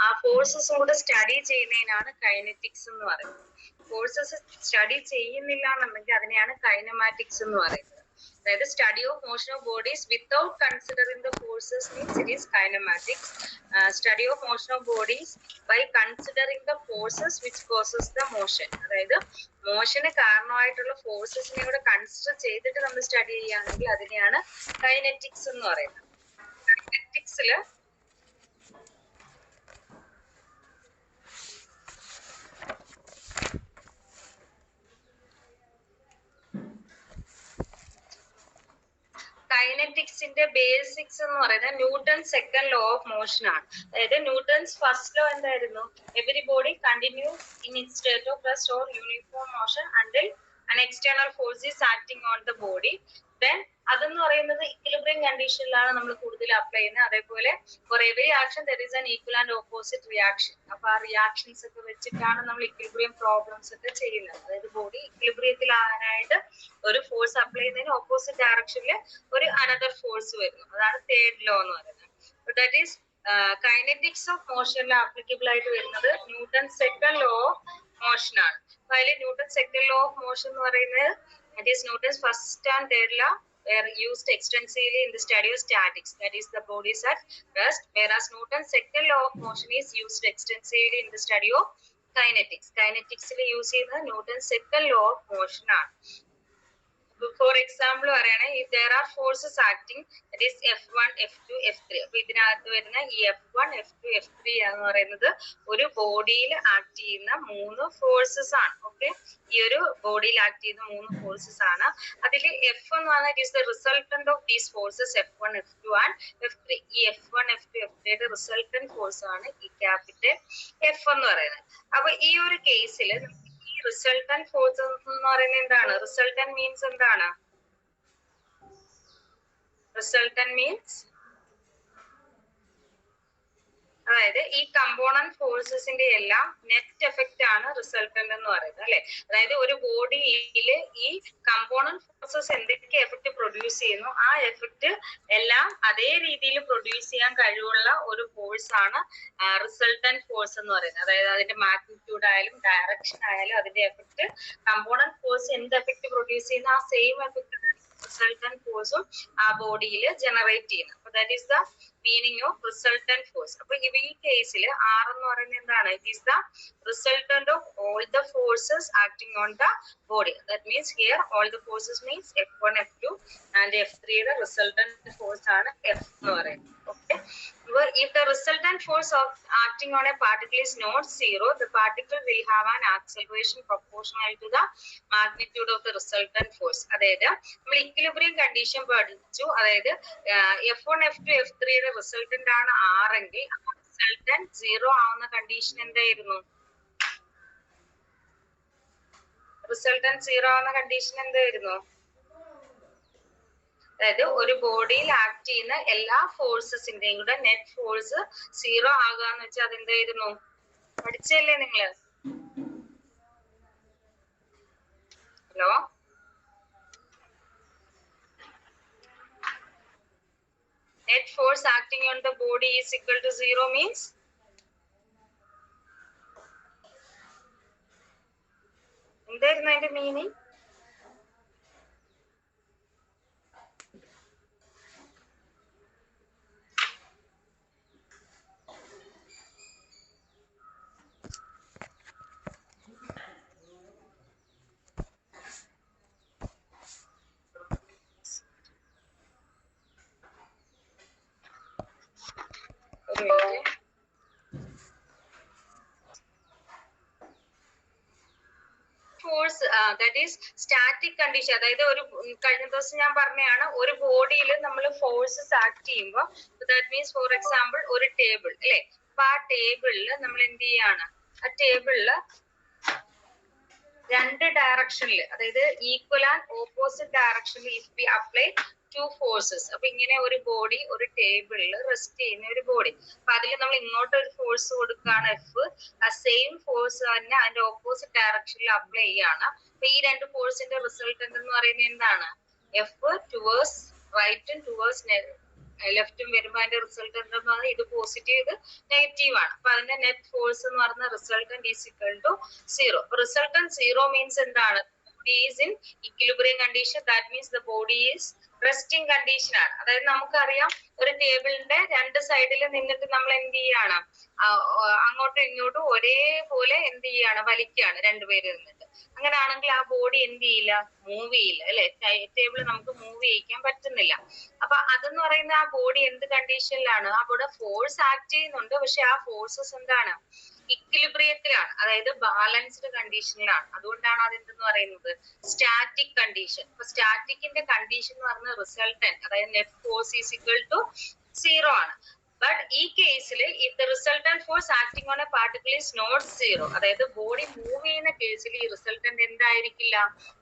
ആ ഫോഴ്സസും കൂടെ സ്റ്റഡി ചെയ്യുന്നതിനാണ് കൈനറ്റിക്സ് എന്ന് പറയുന്നത്. ഫോഴ്സസ് സ്റ്റഡി ചെയ്യുന്നില്ല എന്നുണ്ടെങ്കിൽ അതിനെയാണ് കൈനമാറ്റിക്സ് എന്ന് പറയുന്നത്. അതായത് study of motion of bodies without considering the forces means it is kinematics. Study of motion of bodies by considering the forces which causes the motion. അതായത് മോഷന് കാരണമായിട്ടുള്ള ഫോഴ്സസിനെ കൂടെ കൺസിഡർ ചെയ്തിട്ട് നമ്മൾ സ്റ്റഡി ചെയ്യുകയാണെങ്കിൽ അതിനെയാണ് കൈനറ്റിക്സ് എന്ന് പറയുന്നത്. കൈനറ്റിക്സില് കൈനറ്റിക്സിന്റെ ബേസിക്സ് എന്ന് പറയുന്നത് newton second law of motion ആണ്. അതായത് ന്യൂട്ടൺസ് ഫസ്റ്റ് ലോ എന്തായിരുന്നു? Every body continuous in it state of rest or uniform motion until an external force is acting on the body. Then അതെന്ന് പറയുന്നത് equilibrium കണ്ടീഷനിലാണ് നമ്മൾ കൂടുതൽ apply ചെയ്യുന്നത്. അതേപോലെ for every action there is an equal and opposite reaction. അപ്പൊ ആ reactions ഒക്കെ വെച്ചിട്ടാണ് നമ്മൾ ഇക്വിലിബ്രിയം പ്രോബ്ലംസ് ഒക്കെ ചെയ്യുന്നത്. അതായത് ബോഡി ഇക്വിലിബ്രിയത്തിലാകാനായിട്ട് ഒരു ഫോഴ്സ് അപ്ലൈ ചെയ്യുന്നതിന് ഓപ്പോസിറ്റ് ഡയറക്ഷനിൽ ഒരു അനദർ ഫോഴ്സ് വരുന്നു. അതാണ് തേർഡ് ലോ എന്ന് പറയുന്നത്. ദാറ്റ് ഈസ് കൈനറ്റിക്സ് ഓഫ് മോഷനിൽ ആപ്ലിക്കബിൾ ആയിട്ട് വരുന്നത് Newton second law of motion ആണ്. അപ്പൊ അതിൽ Newton second law of motion എന്ന് പറയുന്നത് that is Newton's first and third law were used extensively in the study of statics, that is the bodies at rest, whereas Newton's second law of motion is used extensively in the study of kinetics. Kinetics il use cheyna Newton's second law of motion ആണ്. For example പറയണേ, if there are forces acting, that is F1, F2, F3. അപ്പൊ ഇതിനകത്ത് വരുന്ന ഈ F1, F2, F3 എന്ന് പറയുന്നത് ഒരു ബോഡിയിൽ ആക്ട് ചെയ്യുന്ന 3 ഫോഴ്സസ് ആണ്. ഓക്കെ, ഈ ഒരു ബോഡിയിൽ ആക്ട് ചെയ്യുന്ന 3 ഫോഴ്സസ് ആണ്. അതിൽ F എന്ന് പറഞ്ഞാൽ it is the resultant of these forces F1, F2 and F3. ഈ F1, F2, F3യുടെ റിസൾട്ടന്റ് ഫോഴ്സ് ആണ് ഈ ക്യാപിറ്റൽ F എന്ന് പറയുന്നത്. അപ്പൊ ഈ ഒരു കേസിൽ റിസൾട്ടന്റ് ഫോഴ്സ് എന്ന് പറയുന്നത് എന്താണ്? റിസൾട്ടന്റ് മീൻസ് എന്താണ്? റിസൾട്ടന്റ് മീൻസ് അതായത് ഈ കമ്പോണന്റ് ഫോഴ്സസിന്റെ എല്ലാം നെറ്റ് എഫക്റ്റ് ആണ് റിസൾട്ടന്റ് എന്ന് പറയുന്നത്, അല്ലെ? അതായത് ഒരു ബോഡിയിൽ ഈ കമ്പോണന്റ് ഫോഴ്സസ് എന്തൊക്കെ എഫക്റ്റ് പ്രൊഡ്യൂസ് ചെയ്യുന്നു ആ എഫക്റ്റ് എല്ലാം അതേ രീതിയിൽ പ്രൊഡ്യൂസ് ചെയ്യാൻ കഴിവുള്ള ഒരു ഫോഴ്സ് ആണ് റിസൾട്ടന്റ് ഫോഴ്സ് എന്ന് പറയുന്നത്. അതായത് അതിന്റെ മാഗ്നിറ്റ്യൂഡ് ആയാലും ഡയറക്ഷൻ ആയാലും അതിന്റെ എഫക്റ്റ് കമ്പോണന്റ് ഫോഴ്സ് എന്ത് എഫക്റ്റ് പ്രൊഡ്യൂസ് ചെയ്യുന്നു ആ സെയിം എഫക്റ്റ് റിസൾട്ടന്റ് ഫോഴ്സും ആ ബോഡിയിൽ ജനറേറ്റ് ചെയ്യുന്നത്. അപ്പൊ that is the meaning of resultant force. അപ്പൊ ഈ കേസിൽ R എന്ന് പറയുന്നത് എന്താണ്? It is the resultant of all the forces acting on the body. That means here all the forces means F1, F2 and F3 യുടെ resultant force ആണ് F എന്ന് പറയുന്നത്. Okay, if the resultant force of acting on a particle is not zero, the particle will have an acceleration proportional to the magnitude of the resultant force. അതായത് നമ്മൾ equilibrium condition പഠിച്ചു. അതായത് F1, F2, F3 യുടെ resultant ആണ് R എങ്കിൽ resultant 0 ആവുന്ന condition എന്തായിരുന്നു? Resultant 0 ആവുന്ന കണ്ടീഷൻ എന്തായിരുന്നു? അതായത് ഒരു ബോഡിയിൽ ആക്ട് ചെയ്യുന്ന എല്ലാ ഫോഴ്സസിന്റെയും കൂടെ നെറ്റ് ഫോഴ്സ് 0 ആകുക എന്ന് വെച്ചാൽ അതെന്തായിരുന്നു? പഠിച്ചല്ലേ നിങ്ങള്? Hello, net force acting on the body is equal to 0 means എന്തായിരുന്നു അതിന്റെ meaning? Force that is static condition. അതായത് ഒരു കഴിഞ്ഞ ദിവസം ഞാൻ പറഞ്ഞതാണ്, ഒരു ബോഡിയിൽ നമ്മൾ ഫോഴ്സസ് ആക്ട് ചെയ്യുമ്പോൾ ദാറ്റ് മീൻസ് ഫോർ എക്സാമ്പിൾ ഒരു ടേബിൾ അല്ലെ, അപ്പൊ ആ ടേബിളിൽ നമ്മൾ എന്ത് ചെയ്യാണ്? ആ ടേബിളില് 2 ഡയറക്ഷനിൽ, അതായത് ഈക്വൽ ആൻഡ് ഓപ്പോസിറ്റ് ഡയറക്ഷനിൽ ഇഫ് വി അപ്ലൈ 2 ഫോഴ്സസ്. അപ്പൊ ഇങ്ങനെ ഒരു ബോഡി ഒരു ടേബിളിൽ റെസ്റ്റ് ചെയ്യുന്ന ഒരു ബോഡി, അപ്പൊ അതിൽ നമ്മൾ ഇങ്ങോട്ട് ഒരു ഫോഴ്സ് കൊടുക്കുകയാണ് F, ആ സെയിം ഫോഴ്സ് തന്നെ അതിന്റെ ഓപ്പോസിറ്റ് ഡയറക്ഷനിൽ അപ്ലൈ ചെയ്യാണ്. അപ്പൊ ഈ 2 ഫോഴ്സിന്റെ റിസൾട്ടന്റ് എന്ന് പറയുന്നത് എന്താണ്? F ടുവേഴ്സ് റൈറ്റും ടുവേഴ്സ് ലെഫ്റ്റും വരുമ്പോൾ അതിന്റെ റിസൾട്ടന്റ് എന്ന് പറഞ്ഞാൽ ഇത് പോസിറ്റീവ് ഇത് നെഗറ്റീവ് ആണ്. അപ്പൊ അതിന്റെ നെറ്റ് ഫോഴ്സ് എന്ന് പറഞ്ഞ resultant is equal to 0. Resultant 0 means എന്താണ്? Body is in equilibrium condition. That means the body is resting condition ആണ്. അതായത് നമുക്കറിയാം ഒരു ടേബിളിന്റെ രണ്ട് സൈഡിൽ നിന്നിട്ട് നമ്മൾ എന്ത് ചെയ്യാണ്, അങ്ങോട്ടും ഇങ്ങോട്ടും ഒരേപോലെ എന്ത് ചെയ്യാണ്, വലിക്കുകയാണ് രണ്ടുപേര് നിന്നിട്ട്. അങ്ങനെയാണെങ്കിൽ ആ ബോഡി എന്ത് ചെയ്യില്ല, മൂവ് ചെയ്യില്ല അല്ലെ. ടേബിൾ നമുക്ക് മൂവ് ചെയ്യിക്കാൻ പറ്റുന്നില്ല. അപ്പൊ അതെന്ന് പറയുന്ന ആ ബോഡി എന്ത് കണ്ടീഷനിലാണ്? അവിടെ ഫോഴ്സ് ആക്ട് ചെയ്യുന്നുണ്ട്, പക്ഷെ ആ ഫോഴ്സസ് എന്താണ്, ഇക്വിലിബ്രിയത്തിലാണ്, അതായത് ബാലൻസ്ഡ് കണ്ടീഷനിലാണ്. അതുകൊണ്ടാണ് അത് എന്തെന്ന് പറയുന്നത്, സ്റ്റാറ്റിക് കണ്ടീഷൻ. അപ്പൊ സ്റ്റാറ്റിക്കിന്റെ കണ്ടീഷൻ എന്ന് പറയുന്നത് റിസൾട്ടന്റ്, അതായത് net force is equal to 0 ആണ്. ബട്ട് ഈ കേസിൽ if the resultant force acting on a particle is not 0, അതായത് ബോഡി മൂവ് ചെയ്യുന്ന കേസിൽ ഈ റിസൾട്ടന്റ് എന്തായിരിക്കില്ല,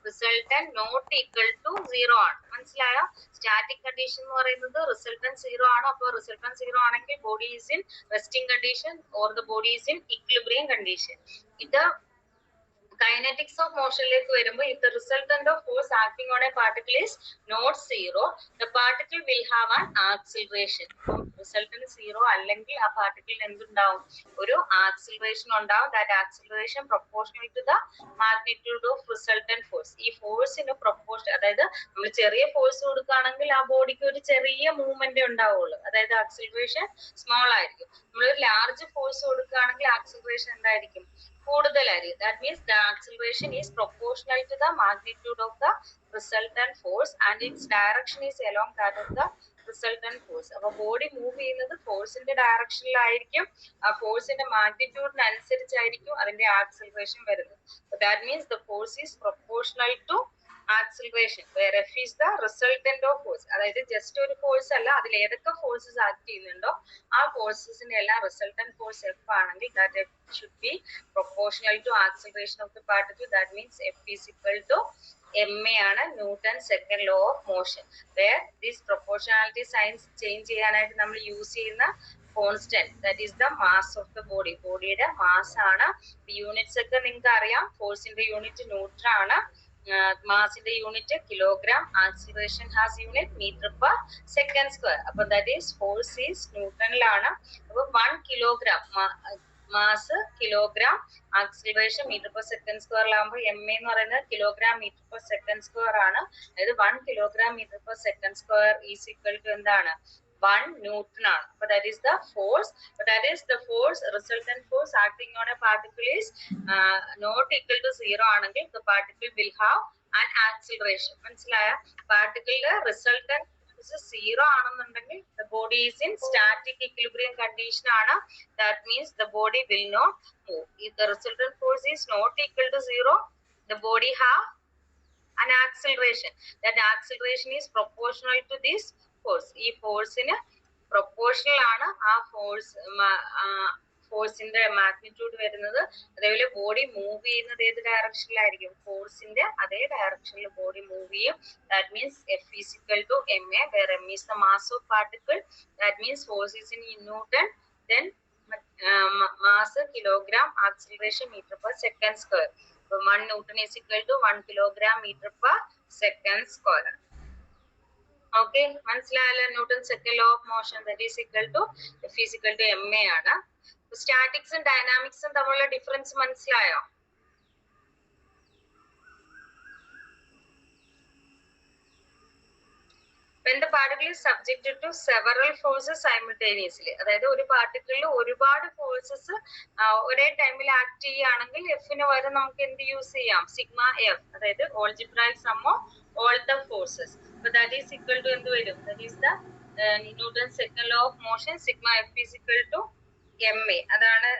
റിസൾട്ടന്റ് നോട്ട് ഈക്വൽ ടു 0 ആണ്. മനസ്സിലായോ? സ്റ്റാറ്റിക് കണ്ടീഷൻ എന്ന് പറയുന്നത് റിസൾട്ടന്റ് 0 ആണ്. അപ്പോൾ റിസൾട്ടന്റ് 0 ആണെങ്കിൽ body is in resting condition or the body is in equilibrium condition. ഇത് കൈനറ്റിക്സ് ഓഫ് മോഷനിലേക്ക് വരുമ്പോൾ if the resultant of force acting on a particle is not 0, the particle will have an acceleration. Resultant 0 അല്ലെങ്കിൽ ആ പാർട്ടിക്കിളിന് എന്തുണ്ടാവും, ഒരു acceleration ഉണ്ടാവും. That acceleration proportional to the magnitude of resultant force. ഈ ഫോഴ്സിന് പ്രൊപ്പോർഷൻ, അതായത് നമ്മൾ ചെറിയ ഫോഴ്സ് കൊടുക്കുകയാണെങ്കിൽ ആ ബോഡിക്ക് ഒരു ചെറിയ മൂവ്മെന്റ് ഉണ്ടാവുള്ളൂ, അതായത് ആക്സിലറേഷൻ സ്മോൾ ആയിരിക്കും. നമ്മളൊരു ലാർജ് ഫോഴ്സ് കൊടുക്കുകയാണെങ്കിൽ ആക്സിലറേഷൻ എന്തായിരിക്കും, കൂടുതലായിരിക്കും. That means the acceleration is proportional to the magnitude of the resultant force and its direction is along that of the resultant force. അപ്പൊ ബോഡി മൂവ് ചെയ്യുന്നത് ഫോഴ്സിന്റെ ഡയറക്ഷനിലായിരിക്കും, ആ ഫോഴ്സിന്റെ മാഗ്നിറ്റ്യൂഡിന് അനുസരിച്ചായിരിക്കും അതിന്റെ ആക്സിലറേഷൻ വരുന്നത്. That means the force is proportional to acceleration where F is the resultant of force. അതായത് just ഒരു ഫോഴ്സ് അല്ല, അതിൽ ഏതൊക്കെ ഫോഴ്സസ് ആക്ട് ചെയ്യുന്നുണ്ടോ ആ ഫോഴ്സസിന്റെ എല്ലാം റിസൾട്ടന്റ് ഫോഴ്സ് F ആണെങ്കിൽ that F should be proportional to acceleration of the particle. That means F is equal to ma ആണ് Newton second law of motion. where this proportionality signs change ചെയ്യാനായിട്ട് നമ്മൾ use ചെയ്യുന്ന constant that is the mass of the body. ബോഡിയുടെ mass ആണ്. Units ഒക്കെ നിങ്ങൾക്ക് അറിയാം. ഫോഴ്സിന്റെ യൂണിറ്റ് ന്യൂട്ടൺ ആണ്, മാസിന്റെ unit kilogram, acceleration has unit metre per second square. അപ്പൊ ദാറ്റ് ഈസ് ഫോഴ്സ് ഈസ് ന്യൂട്ടണിലാണ്. അപ്പൊ 1 kilogram mass kilogram, acceleration metre per second സ്ക്വയറിലാകുമ്പോൾ എം എന്ന് പറയുന്നത് kilogram metre per second square ആണ്. അതായത് 1 kilogram metre per second square is equal to എന്താണ്, 1 Newton ആണ്. അപ്പൊ that is the force. But that is the force, resultant force acting on a particle is not equal to 0 ആണെങ്കിൽ the particle will have an acceleration. മനസ്സിലായ? പാർട്ടിക്കിളിന്റെ resultant 0 ആണെന്നുണ്ടെങ്കിൽ the body is in static equilibrium condition ആണ്. That means the body will not move. If the resultant force is not equal to 0, the body have an acceleration. That acceleration is proportional to this force. ഈ ഫോഴ്സിന് proportional ആണ് ആ ഫോഴ്സിന്റെ magnitude വരുന്നത്. അതേപോലെ body move ചെയ്യുന്നത് ഏത് ഡയറക്ഷനിലായിരിക്കും, ഫോഴ്സിന്റെ അതേ ഡയറക്ഷനിൽ ബോഡി മൂവ് ചെയ്യും. That means F is equal to ma, where m is the mass of particle. That means force is in Newton, then mass kilogram, acceleration meter per second square. So 1 Newton is equal to 1 kilogram meter per second square. Okay, മനസ്സിലായല്ലോ? Newton second law of motion that is equal to F is equal to ma ആണ്. സ്റ്റാറ്റിക്സും ഡൈനാമിക്സും തമ്മിലുള്ള difference മനസ്സിലായോ? When the particle is subjected to several forces simultaneously, അതായത് ഒരു പാർട്ടിക്കിളിൽ ഒരുപാട് forces ഒരേ ടൈമിൽ act ചെയ്യുകയാണെങ്കിൽ എഫിന് പകരം നമുക്ക് എന്ത് യൂസ് ചെയ്യാം, സിഗ്മ എഫ്, അതായത് algebraic sum of all the forces. So that is equal to എന്ത് വരും, that is the Newton's second law of motion. Sigma F is equal to ma. അതാണ്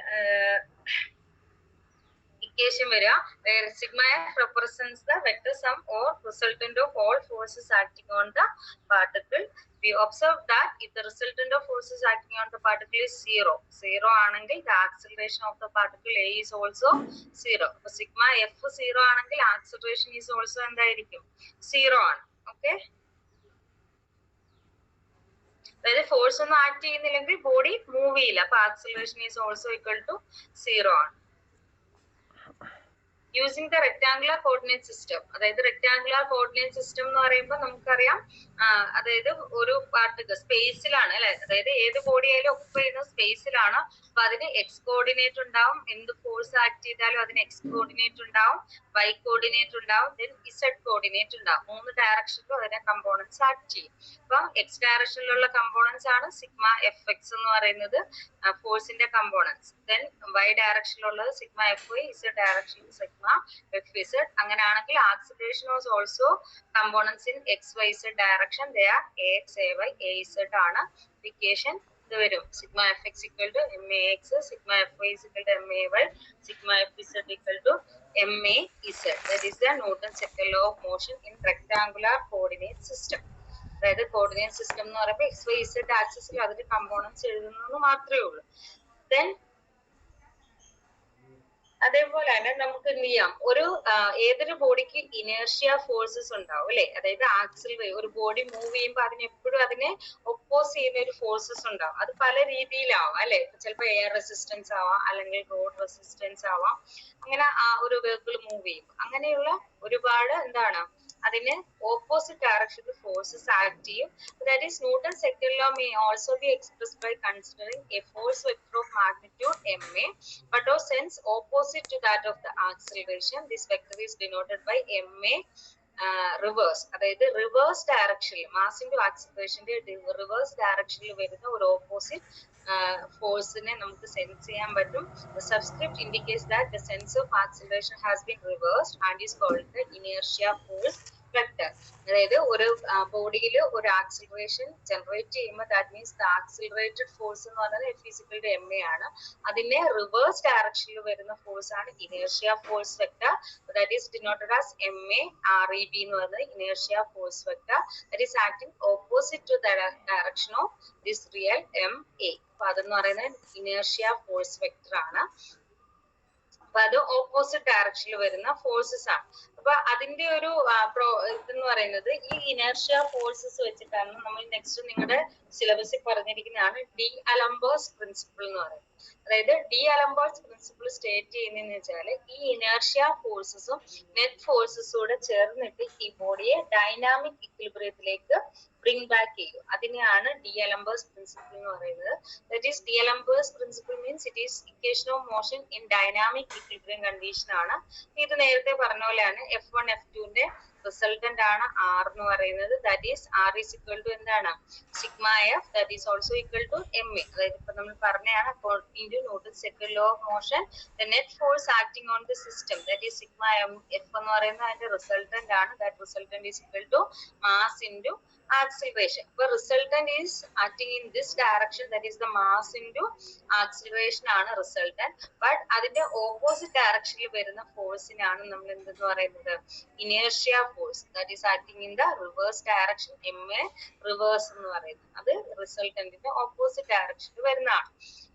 equation വരിക. where sigma F represents the vector sum or resultant of all forces acting on the particle. We observe that if the resultant of forces acting on the particle is 0 ആണെങ്കിൽ the acceleration of the particle A is also 0. So sigma F 0 ആണെങ്കിൽ acceleration is also എന്തായിരിക്കും, 0 ആണ്. Okay, അതായത് force ഒന്നും act ചെയ്യുന്നില്ലെങ്കിൽ body move ചെയ്യില്ല. അപ്പൊ acceleration is also equal to 0 ആണ്. Using the rectangular coordinate system. അതായത് റെക്ടാങ്കുലർ കോർഡിനേറ്റ് സിസ്റ്റം എന്ന് പറയുമ്പോൾ നമുക്കറിയാം അതായത് ഒരു പാർട്ടിക്കൽ സ്പേസിലാണ് അല്ലെ, അതായത് ഏത് ബോഡി ആയാലും ഒക്കുപൈ ചെയ്യുന്ന സ്പേസിലാണ്. അപ്പൊ അതിന് എക്സ് കോർഡിനേറ്റ് ഉണ്ടാവും, എന്ത് ഫോഴ്സ് ആക്ട് ചെയ്താലും അതിന് എക്സ് കോർഡിനേറ്റ് ഉണ്ടാവും, വൈ കോർഡിനേറ്റ് ഉണ്ടാവും, ദെൻ ഇസഡ് കോർഡിനേറ്റ് ഉണ്ടാവും. 3 ഡയറക്ഷനിലും അതിന്റെ കമ്പോണൻസ് ആക്ട് ചെയ്യും. അപ്പം എക്സ് ഡയറക്ഷനിലുള്ള കമ്പോണൻസ് ആണ് സിഗ്മ എഫ് എക്സ് എന്ന് പറയുന്നത്, ഫോഴ്സിന്റെ കമ്പോണൻസ്. ദെൻ വൈ ഡയറക്ഷനിലുള്ളത് സിഗ്മ എഫ് വൈ, ഇസഡ് ഡയറക്ഷനിൽ സിഗ്മ എഫ് ഇസഡ്. അങ്ങനെയാണെങ്കിൽ acceleration was also components in X Y Z direction. They are A X A Y A Z ആണ്. Equation ഇത് വരും sigma F X equal to M A x, sigma F y equal to M A y, sigma F z equal to M a z. That is the Newton second law of motion in rectangular coordinate system. അതായത് coordinate system എന്ന് പറയുമ്പോൾ X Y Z ആക്സിസിൽ അതിന്റെ components എഴുതുന്നത് മാത്രമേ ഉള്ളൂ. Then അതേപോലെ തന്നെ നമുക്ക് എന്ത് ചെയ്യാം, ഒരു ഏതൊരു ബോഡിക്ക് ഇനേർഷ്യ ഫോഴ്സസ് ഉണ്ടാവും അല്ലെ, അതായത് ആക്സിൽ ഒരു ബോഡി മൂവ് ചെയ്യുമ്പോൾ എപ്പോഴും അതിനെ ഒപ്പോസ് ചെയ്യുന്ന ഒരു ഫോഴ്സസ് ഉണ്ടാവും. അത് പല രീതിയിലാവാം അല്ലെ, ചിലപ്പോൾ എയർ റെസിസ്റ്റൻസ് ആവാം, അല്ലെങ്കിൽ റോഡ് റെസിസ്റ്റൻസ് ആവാം. അങ്ങനെ ആ ഒരു വെഹിക്കിൾ മൂവ് ചെയ്യും. അങ്ങനെയുള്ള ഒരുപാട് എന്താണ് അതിന് ഓപ്പോസിറ്റ് ഡയറക്ഷനിൽ ഫോഴ്സസ് ആക്ട് ചെയ്യും. That is newton second law may also be expressed by considering a force vector of magnitude ma, but of sense opposite to that of the acceleration. This vector is denoted by ma reverse. അതായത് reverse ഡയറക്ഷനിൽ mass into ആക്സിലറേഷന്റെ reverse ഡയറക്ഷനിൽ വരുന്ന ഒരു opposite ഫോഴ്സിനെ നമുക്ക് sense ചെയ്യാൻ പറ്റും. The subscript indicates that the sense of acceleration has been reversed and is called the inertia force vector. അതായത് ഒരു ബോഡിയിൽ ഒരു ആക്സിലറേഷൻ ജനറേറ്റ് ചെയ്യുമ്പോൾ that means the accelerated force എന്ന് പറയുന്നത് f equal to M a ആണ്. അതിന്റെ റിവേഴ്സ് ഡയറക്ഷനിൽ വരുന്ന ഫോഴ്സ് ആണ് inertia force vector. That is denoted as m a r e b എന്ന് പറയുന്നത് inertia force vector. That is acting opposite to the direction of this real m a. അപ്പൊ അതെന്ന് പറയുന്നത് ഇനേർഷ്യ ഫോഴ്സ് വെക്ടർ ആണ്. അപ്പൊ അത് opposite ഡയറക്ഷനിൽ വരുന്ന ഫോഴ്സസ് ആണ്. അപ്പൊ അതിന്റെ ഒരു ഇതെന്ന് പറയുന്നത് ഈ ഇനേർഷ്യ ഫോഴ്സസ് വെച്ചിട്ടാണ് നമ്മൾ നെക്സ്റ്റ് നിങ്ങളുടെ സിലബസിൽ പറഞ്ഞിരിക്കുന്നതാണ് ഡി അലംബേഴ്സ് പ്രിൻസിപ്പിൾ എന്ന് പറയുന്നത്. അതായത് ഡി അലംബേഴ്സ് പ്രിൻസിപ്പിൾ സ്റ്റേറ്റ് ചെയ്യുന്നതെന്ന് വെച്ചാൽ ഈ ഇനേർഷ്യ ഫോഴ്സസും നെറ്റ് ഫോഴ്സസും കൂടെ ചേർന്നിട്ട് ഈ ബോഡിയെ ഡൈനാമിക് ഇക്വിലിബ്രിയത്തിലേക്ക് ബ്രിങ് ബാക്ക് ചെയ്യും. അതിനെയാണ് ഡി അലംബേഴ്സ് പ്രിൻസിപ്പിൾ എന്ന് പറയുന്നത്. That is D'Alembert's principle means it is equation of motion in dynamic equilibrium condition ആണ്. ഇത് നേരത്തെ പറഞ്ഞ പോലെയാണ് F1 F2ന്റെ റിസൾട്ടന്റ് ആണ് ആർ എന്ന് പറയുന്നത്. That is R is equal to എന്താണ് sigma F, that is also equal to M A. അതായത് ഇപ്പൊ നമ്മൾ പറഞ്ഞാണ് according to Newton second law of motion the net force acting on the system that is sigma F എന്ന് പറയുന്നത് അതിന്റെ resultant ആണ്. That resultant is equal to mass into acceleration. But resultant is acting in this direction, that is the mass into acceleration ആണ് resultant. But അതിന്റെ opposite directionൽ വരുന്ന ഫോഴ്സിനാണ് നമ്മൾ എന്തെന്ന് പറയുന്നത് inertia force, that is acting in the reverse direction, ma reverse എന്ന് പറയുന്നത്. അത് resultantന്റെ opposite directionൽ വരുന്നതാണ്.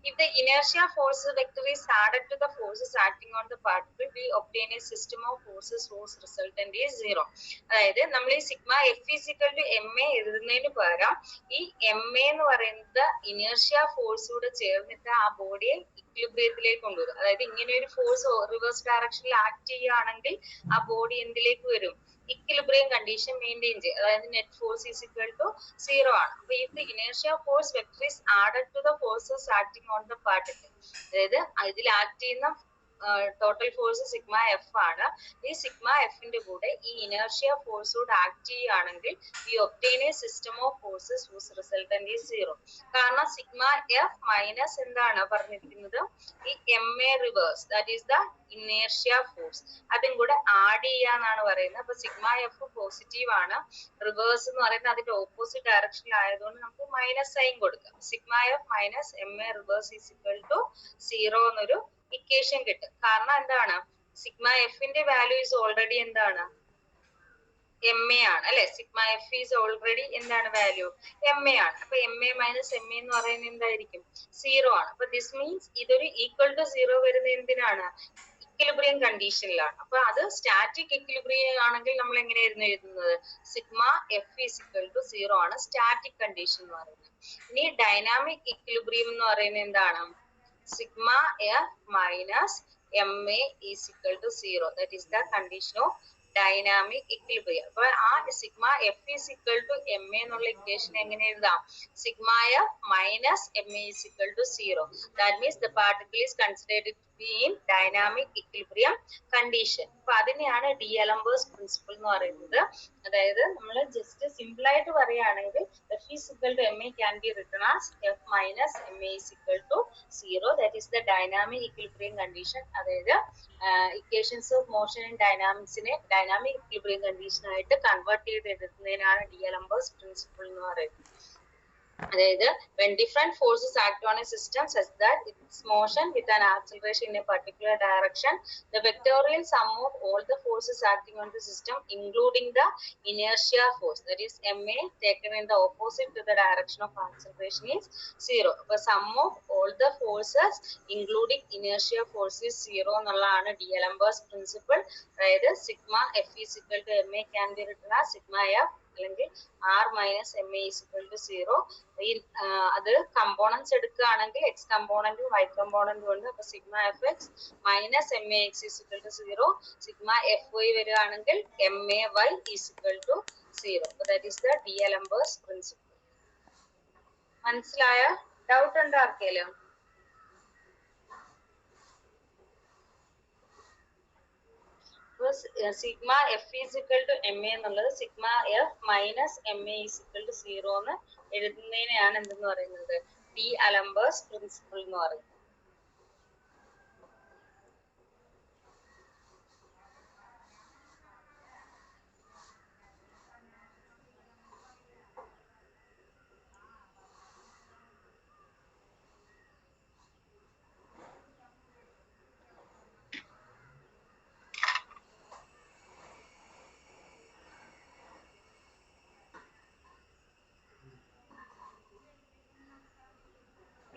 If the inertia force vector is added to the forces acting on the particle, we obtain a system of forces whose resultant is 0. അതായത് നമ്മൾ ഈ sigma F is equal to M a എഴുതുന്നതിന് പകരം ഈ m A എന്ന് പറയുന്നത് inertia force കൂടെ ചേർന്നിട്ട് ആ ബോഡിയെ ഇക്വിലിബ്രിയത്തിലേക്ക് കൊണ്ടുവരും. അതായത് ഇങ്ങനെ ഒരു ഫോഴ്സ് റിവേഴ്സ് ഡയറക്ഷനിൽ ആക്ട് ചെയ്യുകയാണെങ്കിൽ ആ ബോഡി എന്തിലേക്ക് വരും, ഇക്വിലിബ്രിയം കണ്ടീഷൻ മെയിൻറ്റെയിൻ ചെയ്യും. അതായത് net force is equal to 0 ആണ്. അപ്പൊ if the inertia force vector is added to the forces acting on the particle, അതായത് ഇതിൽ ആക്ട് ചെയ്യുന്ന ടോട്ടൽ ഫോഴ്സ് സിഗ്മ എഫ് ആണ്. ഈ സിഗ്മ എഫിന്റെ കൂടെ ഈ ഇനേർഷ്യ ഫോഴ്സ് കൂടെ ആക്ട് ചെയ്യുകയാണെങ്കിൽ we obtain a system of forces whose resultant is 0. കാരണം സിഗ്മ എഫ് മൈനസ് എന്താണ് പറഞ്ഞിരിക്കുന്നത് ഈ m a reverse, that is the inertia force, അതും കൂടെ ആഡ് ചെയ്യാന്നാണ് പറയുന്നത്. അപ്പൊ സിഗ്മ എഫ് പോസിറ്റീവ് ആണ്, റിവേഴ്സ് എന്ന് പറയുന്നത് അതിന്റെ ഓപ്പോസിറ്റ് ഡയറക്ഷനിൽ ആയതുകൊണ്ട് നമുക്ക് മൈനസ് സൈൻ കൊടുക്കാം. Sigma F minus M a reverse is equal to 0 എന്നൊരു ഇക്വേഷൻ കിട്ടും. കാരണം എന്താണ് സിഗ്മ എഫിന്റെ വാല്യൂ ഈസ് ഓൾറെഡി എന്താണ് എം എ ആണ് അല്ലെ. സിഗ്മ എഫ് ഈസ് ഓൾറെഡി എന്താണ് വാല്യൂ എം എ ആണ്. അപ്പൊ M A minus M A എന്ന് പറയുന്നത് എന്തായിരിക്കും 0 ആണ്. അപ്പൊ ദിസ് മീൻസ് ഇതൊരു ഈക്വൽ ടു 0 വരുന്നത് എന്തിനാണ് ഇക്വിലിബ്രിയം കണ്ടീഷനിലാണ്. അപ്പൊ അത് സ്റ്റാറ്റിക് ഇക്വിലിബ്രിയം ആണെങ്കിൽ നമ്മൾ എങ്ങനെയായിരുന്നു എഴുതുന്നത് sigma F is equal to 0 ആണ് സ്റ്റാറ്റിക് കണ്ടീഷൻ എന്ന് പറയുന്നത്. ഇനി ഡൈനാമിക് ഇക്വിലിബ്രിയം എന്ന് പറയുന്നത് എന്താണ് sigma F minus MA is equal to 0. That is the condition of dynamic equilibrium. അപ്പോൾ ആ sigma F is equal to M A എന്നുള്ള ഇക്വേഷൻ എങ്ങനെ എഴുതാം? Sigma F minus M A is equal to 0. That means the particle is considered to be in dynamic equilibrium condition. അപ്പൊ അതിനെയാണ് D'Alembert's principle എന്ന് പറയുന്നത്. അതായത് നമ്മൾ ജസ്റ്റ് സിമ്പിൾ ആയിട്ട് പറയുകയാണെങ്കിൽ F is equal to M A can be written as F minus M A is equal to 0. That is the dynamic equilibrium condition. അതായത് equations of motion and ഡൈനാമിക്സിനെ dynamic equilibrium condition ആയിട്ട് convert ചെയ്ത് എടുക്കുന്നതിനാണ് D'Alembert's principle എന്ന് പറയുന്നത്. അതായത് when different forces act on a system such that its motion with an acceleration in a particular direction, the vectorial sum of all the forces acting on the system including the inertia force, that is MA, taken in the opposite to the direction of acceleration is 0. അപ്പോൾ sum of all the forces including inertia force is 0 എന്നുള്ളതാണ് D'Alembert's principle. അതായത് sigma F is equal to MA can be written as sigma F അല്ലെങ്കിൽ R minus MA is equal to 0. അത് components എടുക്കുകയാണെങ്കിൽ X കമ്പോണന്റും Y കമ്പോണന്റും ഉണ്ട്. അപ്പൊ sigma F X minus M A X is equal to 0. Sigma F Y വരികയാണെങ്കിൽ M A Y is equal to 0. That is the D'Alembert's principle. മനസ്സിലായ? Doubt ഉണ്ടോ ആർക്കെങ്കിലും? Sigma F is equal to M A എന്നുള്ളത് sigma F minus M A is equal to 0 എന്ന് എഴുതുന്നതിനെയാണ് എന്തെന്ന് പറയുന്നത്? D'Alembert's principle എന്ന് പറയുന്നത്.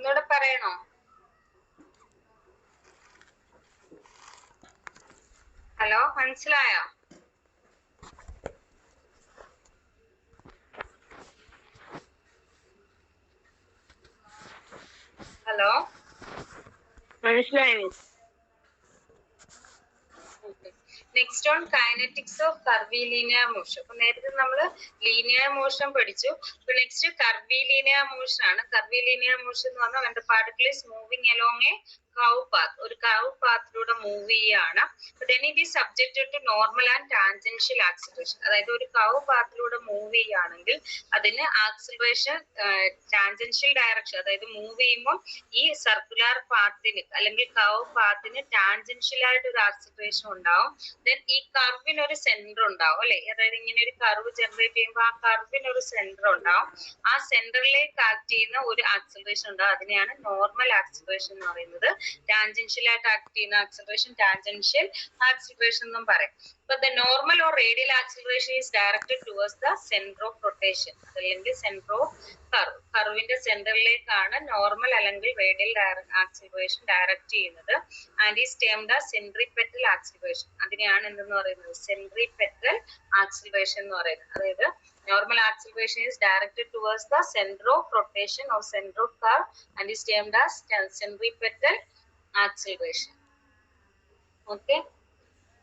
ഒന്നുകൂടെ പറയണോ? ഹലോ, മനസ്സിലായോ? ഹലോ, മനസ്സിലായോ? Next on kinetics of curvilinear motion. അപ്പൊ നേരത്തെ നമ്മൾ ലീനിയർ മോഷൻ പഠിച്ചു. അപ്പൊ നെക്സ്റ്റ് കർവിലീനിയർ മോഷൻ ആണ്. കർവിലീനിയർ മോഷൻ എന്ന് പറഞ്ഞാൽ when the particle is moving along a curve path, ഒരു curve പാത്തിലൂടെ മൂവ് ചെയ്യാണ്. then it is subjected to normal and tangential acceleration. അതായത് ഒരു curve പാത്തിലൂടെ മൂവ് ചെയ്യുകയാണെങ്കിൽ അതിന് ആക്സിലറേഷൻ ടാൻജൻഷ്യൽ ഡയറക്ഷൻ, അതായത് മൂവ് ചെയ്യുമ്പോൾ ഈ സർക്കുലർ പാത്തിന് അല്ലെങ്കിൽ curve പാത്തിന് ടാൻജൻഷ്യൽ ആയിട്ട് ഒരു ആക്സിലറേഷൻ ഉണ്ടാവും. then ഈ കർവിന് ഒരു സെന്റർ ഉണ്ടാവും അല്ലെ? അതായത് ഇങ്ങനെ ഒരു കർവ് ജനറേറ്റ് ചെയ്യുമ്പോൾ ആ കർവിന് ഒരു സെന്റർ ഉണ്ടാവും. ആ സെന്ററിലേക്ക് ആക്ട് ചെയ്യുന്ന ഒരു ആക്സിലറേഷൻ ഉണ്ടാവും. അതിനെയാണ് നോർമൽ ആക്സിലറേഷൻ എന്ന് പറയുന്നത്. ടാൻജൻഷ്യൽ ആയിട്ട് ആക്ട് ചെയ്യുന്ന ആക്സിലറേഷൻ ടാൻജൻഷ്യൽ ആക്സിലറേഷൻ എന്നും പറയും. But the normal or radial acceleration is directed towards the center of rotation. അല്ലെങ്കിൽ center of curve. കർവിന്റെ സെന്ററിലേക്കാണ് നോർമൽ അല്ലെങ്കിൽ റേഡിയൽ ആക്സിലറേഷൻ ഡയറക്റ്റ് ചെയ്യുന്നത്. And is termed as centripetal acceleration. അതിനെയാണ് എന്തെന്ന് പറയുന്നത്? സെൻട്രിപെറ്റൽ ആക്സിലറേഷൻ എന്ന് പറയുന്നത്. അതായത് normal acceleration is directed towards the center of rotation or center of curve and is termed as centripetal acceleration. Okay.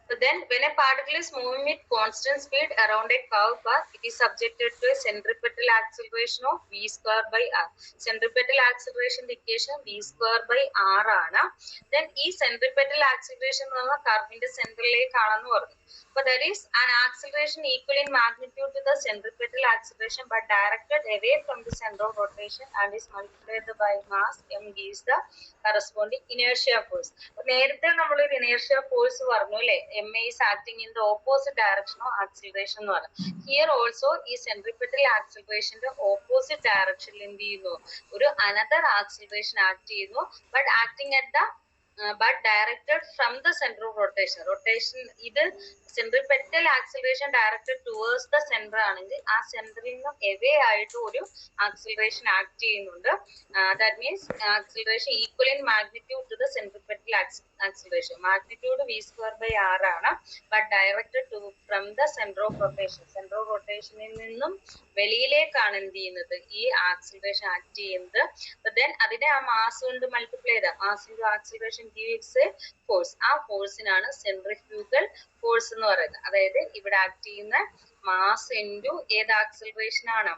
But then when a particle is moving with constant speed around a curve path, it is subjected to a centripetal acceleration of v square by r. Centripetal acceleration equation v square by r ആണ്. Then ഈ centripetal acceleration എന്ന് പറഞ്ഞാൽ കർവിന്റെ സെന്ററിലേക്കാണെന്ന് പറഞ്ഞു. But there is an acceleration equal in magnitude to the centripetal acceleration but directed away from the center of rotation and is multiplied by mass m gives the corresponding inertia force. നേരത്തെ നമ്മൾ ഒരു inertia force പറഞ്ഞു അല്ലേ? MA is acting in the opposite direction of acceleration എന്ന് പറഞ്ഞു. Here also ഈ centripetal acceleration ന്റെ opposite direction എന്ത് ചെയ്യുന്നു? ഒരു another acceleration act ചെയ്യുന്നു but acting at the but directed from the center of rotation. Rotation ഇത് centripetal acceleration directed towards the center ആണെങ്കിൽ ആ സെന്ററിൽ നിന്നും away ആയിട്ട് ഒരു acceleration act ചെയ്യുന്നുണ്ട്. That means acceleration equal in magnitude to the centripetal acceleration. Magnitude v square by r ആണ് but directed to from the center of rotation. Center of rotation നിന്നും വെളിയിലേക്കാണ് എന്ത് ചെയ്യുന്നത്? ഈ ആക്സിലറേഷൻ ആക്ട് ചെയ്യുന്നത്. But then അതിനെ ആ mass കൊണ്ട് multiply ചെയ്താൽ mass into acceleration gives a force. ആ ഫോഴ്സിനാണ് സെൻട്രിഫ്യൂഗൽ ഫോഴ്സ് എന്ന് പറയുന്നത്. അതായത് ഇവിടെ ആക്ട് ചെയ്യുന്ന മാസ് ഇൻറ്റു ഏത് ആക്സിലറേഷൻ ആണ്,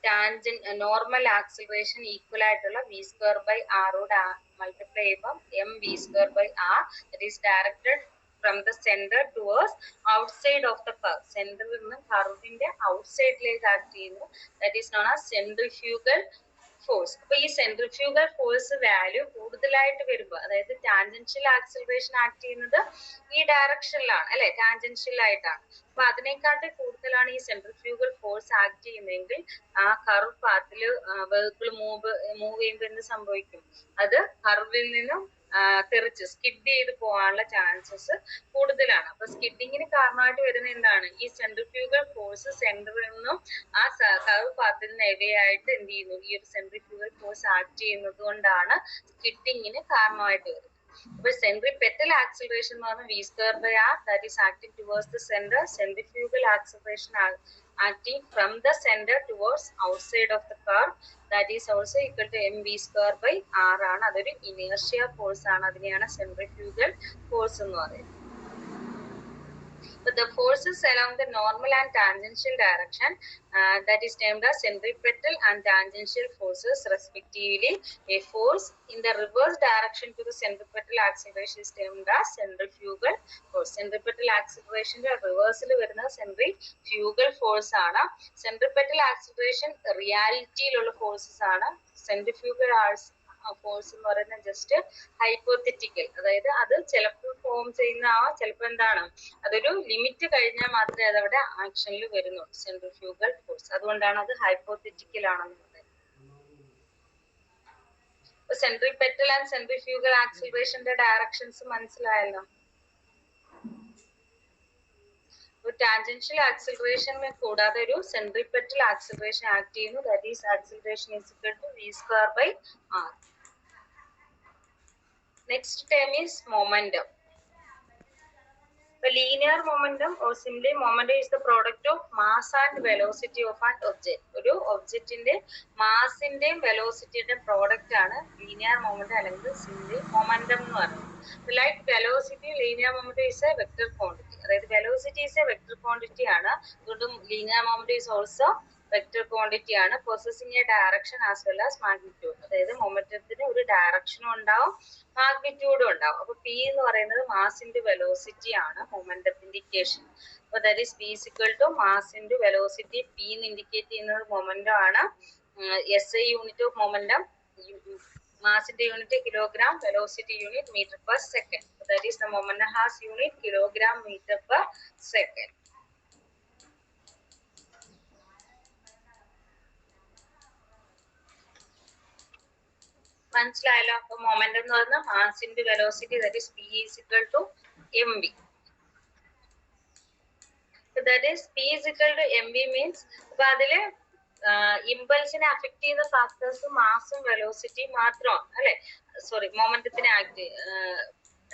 ടാൻജന്റ് നോർമൽ ആക്സിലറേഷൻ ഈക്വൽ ആയിട്ടുള്ള വി സ്ക്വയർ ബൈ ആറോട് മൾട്ടിപ്ലൈ ചെയ്യുമ്പോൾ m v square by r that is directed from the center towards outside of the curve. Center നിന്ന് കർവിന്റെ ഔട്ട്സൈഡിലേക്ക് ആക്ട് ചെയ്യുന്നു. That is known as centrifugal force. അപ്പൊ ഈ centrifugal force value കൂടുതലായിട്ട് വരുമ്പോൾ, അതായത് ടാൻജൻഷ്യൽ ആക്സിലറേഷൻ ആക്ട് ചെയ്യുന്നത് ഈ ഡയറക്ഷനിലാണ് അല്ലെ, ടാൻജൻഷ്യൽ ആയിട്ടാണ്. അപ്പൊ അതിനെക്കാട്ടി കൂടുതലാണ് ഈ സെൻട്രിഫ്യൂഗൽ ഫോഴ്സ് ആക്ട് ചെയ്യുന്നതെങ്കിൽ ആ കർവ് പാത്തിൽ വെഹിക്കിൾ മൂവ് ചെയ്യുമ്പോൾ എന്ത് സംഭവിക്കും, അത് കർവിൽ നിന്നും തെറിച്ച് സ്കിഡ് ചെയ്ത് പോകാനുള്ള ചാൻസസ് കൂടുതലാണ്. അപ്പൊ സ്കിഡിങ്ങിന് കാരണമായിട്ട് വരുന്ന എന്താണ്, ഈ സെൻട്രിഫ്യൂഗൽ ഫോഴ്സ് സെന്ററിൽ നിന്നും ആ കർവ് പാത്തിൽ നിന്ന് എവേ ആയിട്ട് എന്ത് ചെയ്യുന്നു, ഈ ഒരു സെൻട്രിഫ്യൂഗൽ ഫോഴ്സ് ആക്ട് ചെയ്യുന്നത് കൊണ്ടാണ് സ്കിഡിങ്ങിന് കാരണമായിട്ട് വരുന്നത്. അപ്പൊ സെൻട്രിപെറ്റൽ ആക്സിലറേഷൻ എന്ന് പറഞ്ഞാൽ v square by r that is acting towards the centre. Centrifugal acceleration acting from the center towards outside of the curve that is also equal to mv square by r ആണ്. അതൊരു inertia force ആണ്. അതിനെയാണ് centrifugal force എന്ന് പറയുന്നത്. But the forces along the normal and tangential direction that is termed as centripetal and tangential forces respectively. A force in the reverse direction to the centripetal acceleration is termed as centrifugal force. Centripetal acceleration reverse il varuna centrifugal force aana. Centripetal acceleration reality il ulla forces aana. Centrifugal force എന്ന് പറയുന്നത് just hypothetical, അതായത് അത് ചിലപ്പോൾ form ചെയ്യുന്ന ചിലപ്പോൾ എന്താണ്, അതൊരു limit കഴിഞ്ഞാൽ മാത്രമേ അതവിടെ ആക്ഷനിൽ വരുന്നുള്ളൂ സെൻട്രിഫ്യൂഗൽ ഫോഴ്സ്. അതുകൊണ്ടാണ് അത് ഹൈപ്പോത്തറ്റിക്കൽ ആണെന്ന് പറയുന്നത്. സെൻട്രിപെറ്റൽ ആൻഡ് സെൻട്രിഫ്യൂഗൽ ആക്സിലറേഷന്റെ ഡയറക്ഷൻസ് മനസ്സിലായല്ലോ. ടാൻജൻഷ്യൽ ആക്സിലറേഷൻ കൂടാതെ ഒരു സെൻട്രിപെറ്റൽ ആക്സിലറേഷൻ ആക്ട് ചെയ്യുന്നു. That is acceleration is equal to v square by r. Next term is momentum. The linear momentum or simply momentum is the product of mass and velocity of an object. ഒരു ഒബ്ജക്റ്റിന്റെ മാസിന്റെയും വെലോസിറ്റിയുടെയും product ആണ് linear momentum അല്ലെങ്കിൽ simply momentum എന്ന് പറയുന്നത്. Like velocity, linear momentum is a vector quantity. അതായത് velocity is a vector quantity ആണ്. അതുകൊണ്ട് linear momentum is also vector quantity ആണ്. Possessing a direction as well as magnitude. അതായത് മൊമെന്റത്തിന് ഒരു ഡയറക്ഷനും ഉണ്ടാവും മാഗ്നിറ്റ്യൂഡും ഉണ്ടാവും. അപ്പൊ പി എന്ന് പറയുന്നത് മാസ് ഇൻറ്റു വെലോസിറ്റി ആണ് മൊമെന്റത്തിന്റെ ഇക്വേഷൻ. അപ്പൊ that is P is equal to mass into velocity. P എന്ന് ഇൻഡിക്കേറ്റ് ചെയ്യുന്നത് മൊമെന്റം ആണ്. SI യൂണിറ്റ് ഓഫ് മൊമെന്റം, മാസിന്റെ unit kilogram, velocity unit metre per second. That is the momentum has unit kilogram metre per second. മനസ്സിലായല്ലോ. അപ്പൊ momentum എന്ന് പറഞ്ഞാൽ mass into velocity that is P is equal to M V. That is P is equal to M V means അപ്പൊ അതില് ഇമ്പൾസിനെ affect ചെയ്യുന്ന factors മാസും വെലോസിറ്റിയും മാത്രമാണ് അല്ലെ, sorry മൊമെന്റത്തിനെ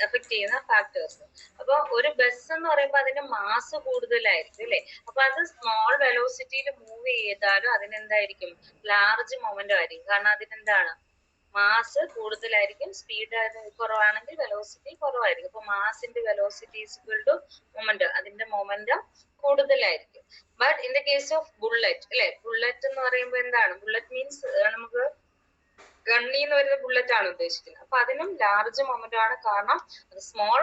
effect ചെയ്യുന്ന ഫാക്ടേഴ്സ്. അപ്പൊ ഒരു ബസ് എന്ന് പറയുമ്പോൾ അതിന്റെ മാസ് കൂടുതലായിരിക്കും അല്ലെ. അപ്പൊ അത് സ്മോൾ വെലോസിറ്റിയിൽ മൂവ് ചെയ്താലും അതിനെന്തായിരിക്കും, ലാർജ് മൊമെന്റം ആയിരിക്കും. കാരണം അതിനെന്താണ്, മാസ് കൂടുതലായിരിക്കും. സ്പീഡ് കുറവാണെങ്കിൽ വെലോസിറ്റി കുറവായിരിക്കും. അപ്പൊ മാസിന്റെ velocity is equal to momentum, അതിന്റെ മൊമെന്റം കൂടുതലായിരിക്കും. But in the case of bullet അല്ലെ, ബുള്ളറ്റ് എന്ന് പറയുമ്പോൾ എന്താണ്, ബുള്ളറ്റ് മീൻസ് നമുക്ക് ഗണ്ണിന്ന് വരുന്ന ബുള്ളറ്റ് ആണ് ഉദ്ദേശിക്കുന്നത്. അപ്പൊ അതിനും ലാർജ് മൊമെന്റം ആണ്. കാരണം അത് സ്മോൾ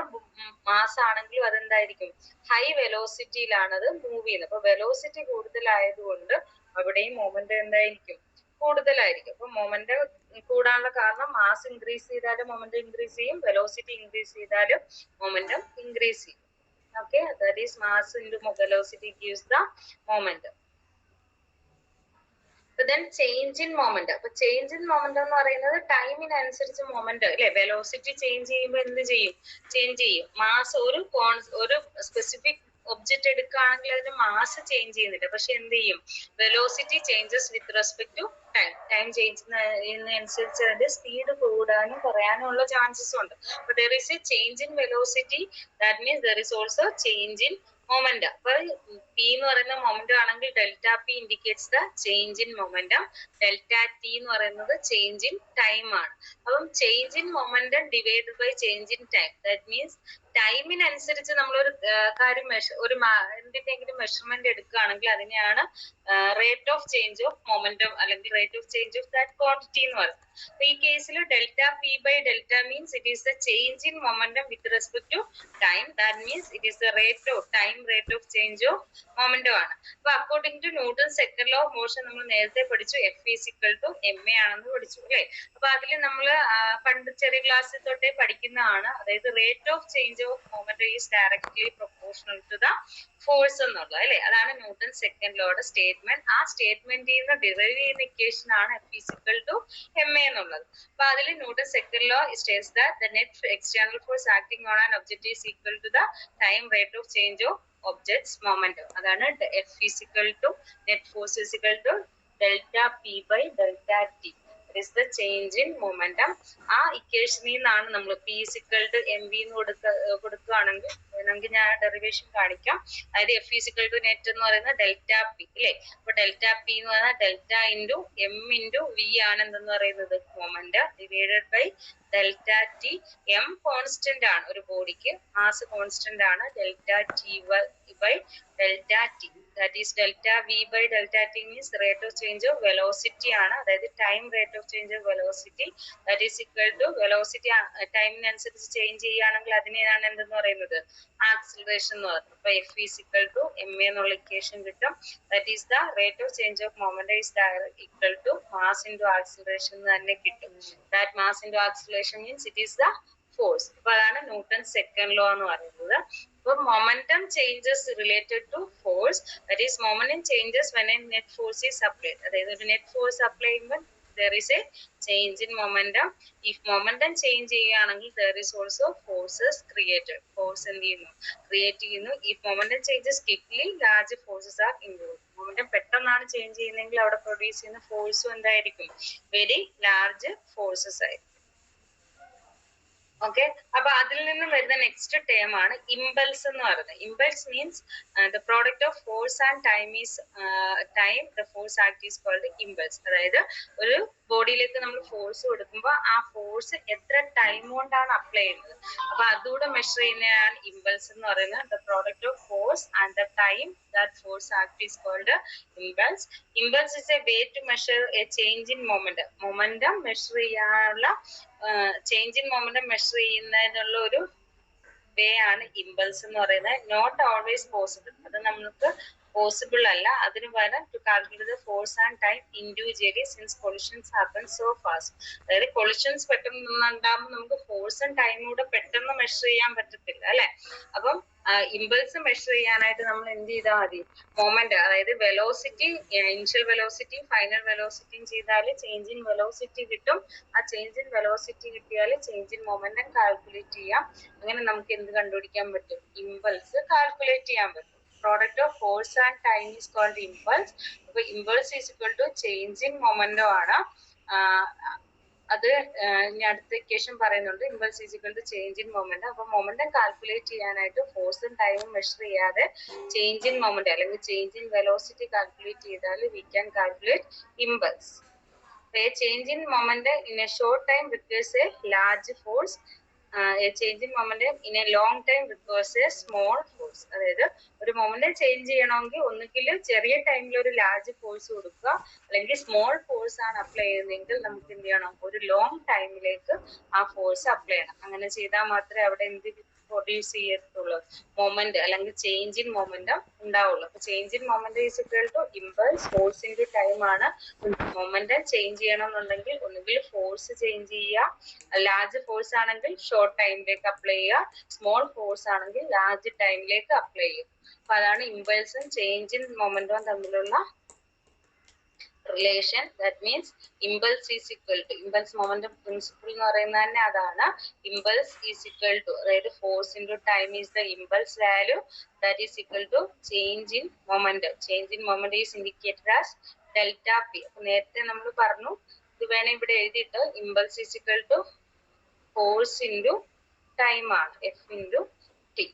മാസ് ആണെങ്കിലും അതെന്തായിരിക്കും, ഹൈ വെലോസിറ്റിയിലാണ് അത് മൂവ് ചെയ്യുന്നത്. അപ്പൊ വെലോസിറ്റി കൂടുതലായതുകൊണ്ട് അവിടെയും മൊമെന്റം എന്തായിരിക്കും, കൂടുതലായിരിക്കും. അപ്പൊ മൊമെന്റം കൂടാനുള്ള കാരണം മാസ് ഇൻക്രീസ് ചെയ്താലും മൊമെന്റം ഇൻക്രീസ് ചെയ്യും, വെലോസിറ്റി ഇൻക്രീസ് ചെയ്താലും മൊമെന്റം ഇൻക്രീസ് ചെയ്യും. Okay, that is mass into velocity gives the momentum. then change in momentum. അപ്പൊ ചേഞ്ച് ഇൻ മൊമെന്റം എന്ന് പറയുന്നത് ടൈമിനനുസരിച്ച് മൊമെന്റം അല്ലെ, വെലോസിറ്റി ചേഞ്ച് ചെയ്യുമ്പോൾ എന്ത് ചെയ്യും, ചേഞ്ച് ചെയ്യും. മാസ് ഒരു സ്പെസിഫിക് ഒബ്ജക്റ്റ് എടുക്കുകയാണെങ്കിൽ അതിന്റെ മാസ് ചേഞ്ച് ചെയ്യുന്നില്ല, പക്ഷെ എന്ത് ചെയ്യും, velocity changes with respect to time. Time change ചെയ്യുന്നതനുസരിച്ച് അതിന്റെ സ്പീഡ് കൂടാനും കുറയാനും ഉള്ള ചാൻസസ് ഉണ്ട്. അപ്പൊ there is a change in velocity, that means there is also change in momentum. അപ്പൊ പി എന്ന് പറയുന്ന മൊമെന്റം ആണെങ്കിൽ delta P indicates the change in momentum. Delta T എന്ന് പറയുന്നത് ചേഞ്ച് ഇൻ ടൈം ആണ്. അപ്പം change in momentum divided by change in time. That means ടൈമിനനുസരിച്ച് നമ്മളൊരു കാര്യം എന്തിന്റെങ്കിലും മെഷർമെന്റ് എടുക്കുകയാണെങ്കിൽ അതിനെയാണ് rate of change of momentum അല്ലെങ്കിൽ rate of change of that quantity എന്ന് പറയുന്നത്. അപ്പൊ ഈ കേസിൽ delta P by delta means it is the change in momentum with respect to time. That means it is the rate of time rate of change of momentum ആണ്. അപ്പൊ according to Newton second law of motion നമ്മൾ നേരത്തെ പഠിച്ചു f is equal to M a ആണെന്ന് പഠിച്ചു അല്ലെ. അപ്പൊ അതിൽ നമ്മൾ പണ്ട് ചെറിയ ക്ലാസ്സിൽ തൊട്ടേ പഠിക്കുന്നതാണ്. അതായത് rate of change of momentum is directly proportional to the force എന്നുള്ളത് അല്ലെ. അതാണ് ന്യൂട്ടൺ സെക്കൻഡ് ലോയുടെ സ്റ്റേറ്റ്മെന്റ്. ആ സ്റ്റേറ്റ്മെന്റിൽ നിന്ന് ഡിറൈവ് ചെയ്യുന്ന ഇക്വേഷൻ ആണ് F is equal to M A എന്നുള്ളത്. അപ്പൊ അതിൽ Newton second law states that the net external force acting on an object is equal to the time rate of change of object's momentum. അതാണ് F is equal to net force is equal to delta P by delta T. is the change in momentum. ആ ഇക്വേഷനിൽ നിന്നാണ് നമ്മൾ P is equal to M V എന്ന് കൊടുക്കുകയാണെങ്കിൽ നമുക്ക് ഞാൻ derivation കാണിക്കാം. അതായത് f is equal to net എന്ന് പറയുന്നത് ഡെൽറ്റ പി അല്ലെ. അപ്പൊ ഡെൽറ്റ പി എന്ന് പറഞ്ഞാൽ delta into m into v ആണ് എന്തെന്ന് പറയുന്നത് moment divided by delta t. M constant ആണ് ഒരു ബോഡിക്ക്, മാസ് കോൺസ്റ്റന്റ് ആണ്. Delta t by delta t. That is delta v by delta t means rate of change of velocity ആണ്. അതായത് time rate of change of velocity that is equal to velocity ടൈമിനനുസരിച്ച് change ചെയ്യുകയാണെങ്കിൽ അതിനെയാണ് എന്തെന്ന് പറയുന്നത് acceleration എന്ന് പറയുന്നത്. അപ്പൊ F is equal to M A എന്നുള്ള ഇക്വേഷൻ കിട്ടും. That is the rate of change of moment is equal to mass into acceleration എന്ന് തന്നെ കിട്ടും. That mass into acceleration means it is the force. അപ്പൊ അതാണ് ന്യൂട്ടൺ സെക്കൻഡ് ലോ എന്ന് പറയുന്നത്. So momentum changes related to force, that is momentum changes when a net force is applied. അതായത് ഒരു net force apply ചെയ്യുമ്പോൾ there is a change in momentum. If momentum change ചെയ്യുകയാണെങ്കിൽ there is also forces created. Force എന്ത് ചെയ്യുന്നു create ചെയ്യുന്നു. If momentum changes quickly large forces are involved. momentum പെട്ടെന്നാണ് change ചെയ്യുന്നതെങ്കിൽ അവിടെ പ്രൊഡ്യൂസ് ചെയ്യുന്ന ഫോഴ്സും എന്തായിരിക്കും വെരി ലാർജ് ഫോഴ്സസ് ആയിരിക്കും. ഓക്കെ. അപ്പൊ അതിൽ നിന്നും വരുന്ന നെക്സ്റ്റ് ടേം ആണ് ഇമ്പൾസ് എന്ന് പറയുന്നത്. Impulse means the product of force and time is time the force act is called impulse. അതായത് ഒരു ബോഡിയിലേക്ക് നമ്മൾ ഫോഴ്സ് കൊടുക്കുമ്പോൾ ആ ഫോഴ്സ് എത്ര ടൈം കൊണ്ടാണ് അപ്ലൈ ചെയ്യുന്നത് അപ്പൊ അതുകൂടെ മെഷർ ചെയ്യുന്നതാണ് ഇമ്പൾസ് എന്ന് പറയുന്നത്. The product of force and the time that force act is called impulse. Impulse is a way to measure a change in momentum. Momentum measure ചെയ്യാനുള്ള ചേഞ്ച് ഇൻ മൊമെന്റം മെഷർ ചെയ്യുന്നതിനുള്ള ഒരു way ആണ് impulse എന്ന് പറയുന്നത്. Not always possible. അത് നമുക്ക് possible അല്ല. അതിന് പകരം to calculate the force and time individually since collisions happen so fast. അതായത് കൊളിഷൻസ് പെട്ടെന്ന് ഉണ്ടാകുമ്പോൾ നമുക്ക് ഫോഴ്സും ടൈമും കൂടെ പെട്ടെന്ന് മെഷർ ചെയ്യാൻ പറ്റത്തില്ല അല്ലെ. അപ്പം ഇമ്പൾസ് മെഷർ ചെയ്യാനായിട്ട് നമ്മൾ എന്ത് ചെയ്താൽ മതി മൊമെന്റ് അതായത് വെലോസിറ്റി ഇനിഷ്യൽ വെലോസിറ്റി ഫൈനൽ വെലോസിറ്റിയും ചെയ്താൽ ചേഞ്ച് ഇൻ വെലോസിറ്റി കിട്ടും. ആ ചേഞ്ച് ഇൻ വെലോസിറ്റി കിട്ടിയാൽ ചേഞ്ച് ഇൻ മൊമെന്റം കാൽക്കുലേറ്റ് ചെയ്യാം. അങ്ങനെ നമുക്ക് എന്ത് കണ്ടുപിടിക്കാൻ പറ്റും ഇമ്പൾസ് കാൽക്കുലേറ്റ് ചെയ്യാൻ പറ്റും. Product of force and time is called impulse. അപ്പൊ impulse is equal to change in momentum ആണ്. അത് ഇനി അടുത്ത ഇക്വേഷൻ പറയുന്നുണ്ട് impulse is equal to change in momentum. അപ്പൊ മൊമെന്റം കാൽക്കുലേറ്റ് ചെയ്യാനായിട്ട് ഫോഴ്സും ടൈമും മെഷർ ചെയ്യാതെ ചേഞ്ച് ഇൻ മൊമെന്റം അല്ലെങ്കിൽ ചേഞ്ച് ഇൻ വെലോസിറ്റി കാൽക്കുലേറ്റ് ചെയ്താൽ we can calculate impulse. A change in momentum in a short time requires a large force. A change in momentum in a long time requires a small force. അതായത് ഒരു momentum change ചെയ്യണമെങ്കിൽ ഒന്നുകിൽ ചെറിയ ടൈമിൽ ഒരു large force കൊടുക്കുക അല്ലെങ്കിൽ small force ആണ് അപ്ലൈ ചെയ്യുന്നതെങ്കിൽ നമുക്ക് എന്ത് ചെയ്യണം ഒരു ലോങ് ടൈമിലേക്ക് ആ ഫോഴ്സ് അപ്ലൈ ചെയ്യണം. അങ്ങനെ ചെയ്താൽ മാത്രമേ അവിടെ എന്ത് പ്രൊഡ്യൂസ് ചെയ്യത്തുള്ളൂ മൊമെന്റ് അല്ലെങ്കിൽ ചേഞ്ച് ഇൻ മൊമെന്റം ഉണ്ടാവുള്ളൂ. അപ്പൊ change in momentum is equal to impulse force into time ആണ്. മൊമെന്റം ചേഞ്ച് ചെയ്യണമെന്നുണ്ടെങ്കിൽ ഒന്നുകിൽ ഫോഴ്സ് ചേഞ്ച് ചെയ്യുക, ലാർജ് ഫോഴ്സ് ആണെങ്കിൽ ഷോർട്ട് ടൈമിലേക്ക് അപ്ലൈ ചെയ്യുക, സ്മോൾ ഫോഴ്സ് ആണെങ്കിൽ ലാർജ് ടൈമിലേക്ക് അപ്ലൈ ചെയ്യുക. അപ്പൊ അതാണ് ഇമ്പൾസും ചേഞ്ച് ഇൻ മൊമെന്റവും തമ്മിലുള്ള relation. That means impulse is equal to impulse momentum principle എന്ന് പറയുന്നത് തന്നെ അതാണ്. Impulse is equal to അതായത് force into time is the impulse value that is equal to change in momentum. Change in momentum is indicated as delta p. അപ്പൊ നേരത്തെ നമ്മൾ പറഞ്ഞു ഇത് വേണേ ഇവിടെ എഴുതിയിട്ട് impulse is equal to force into time ആണ് f into t.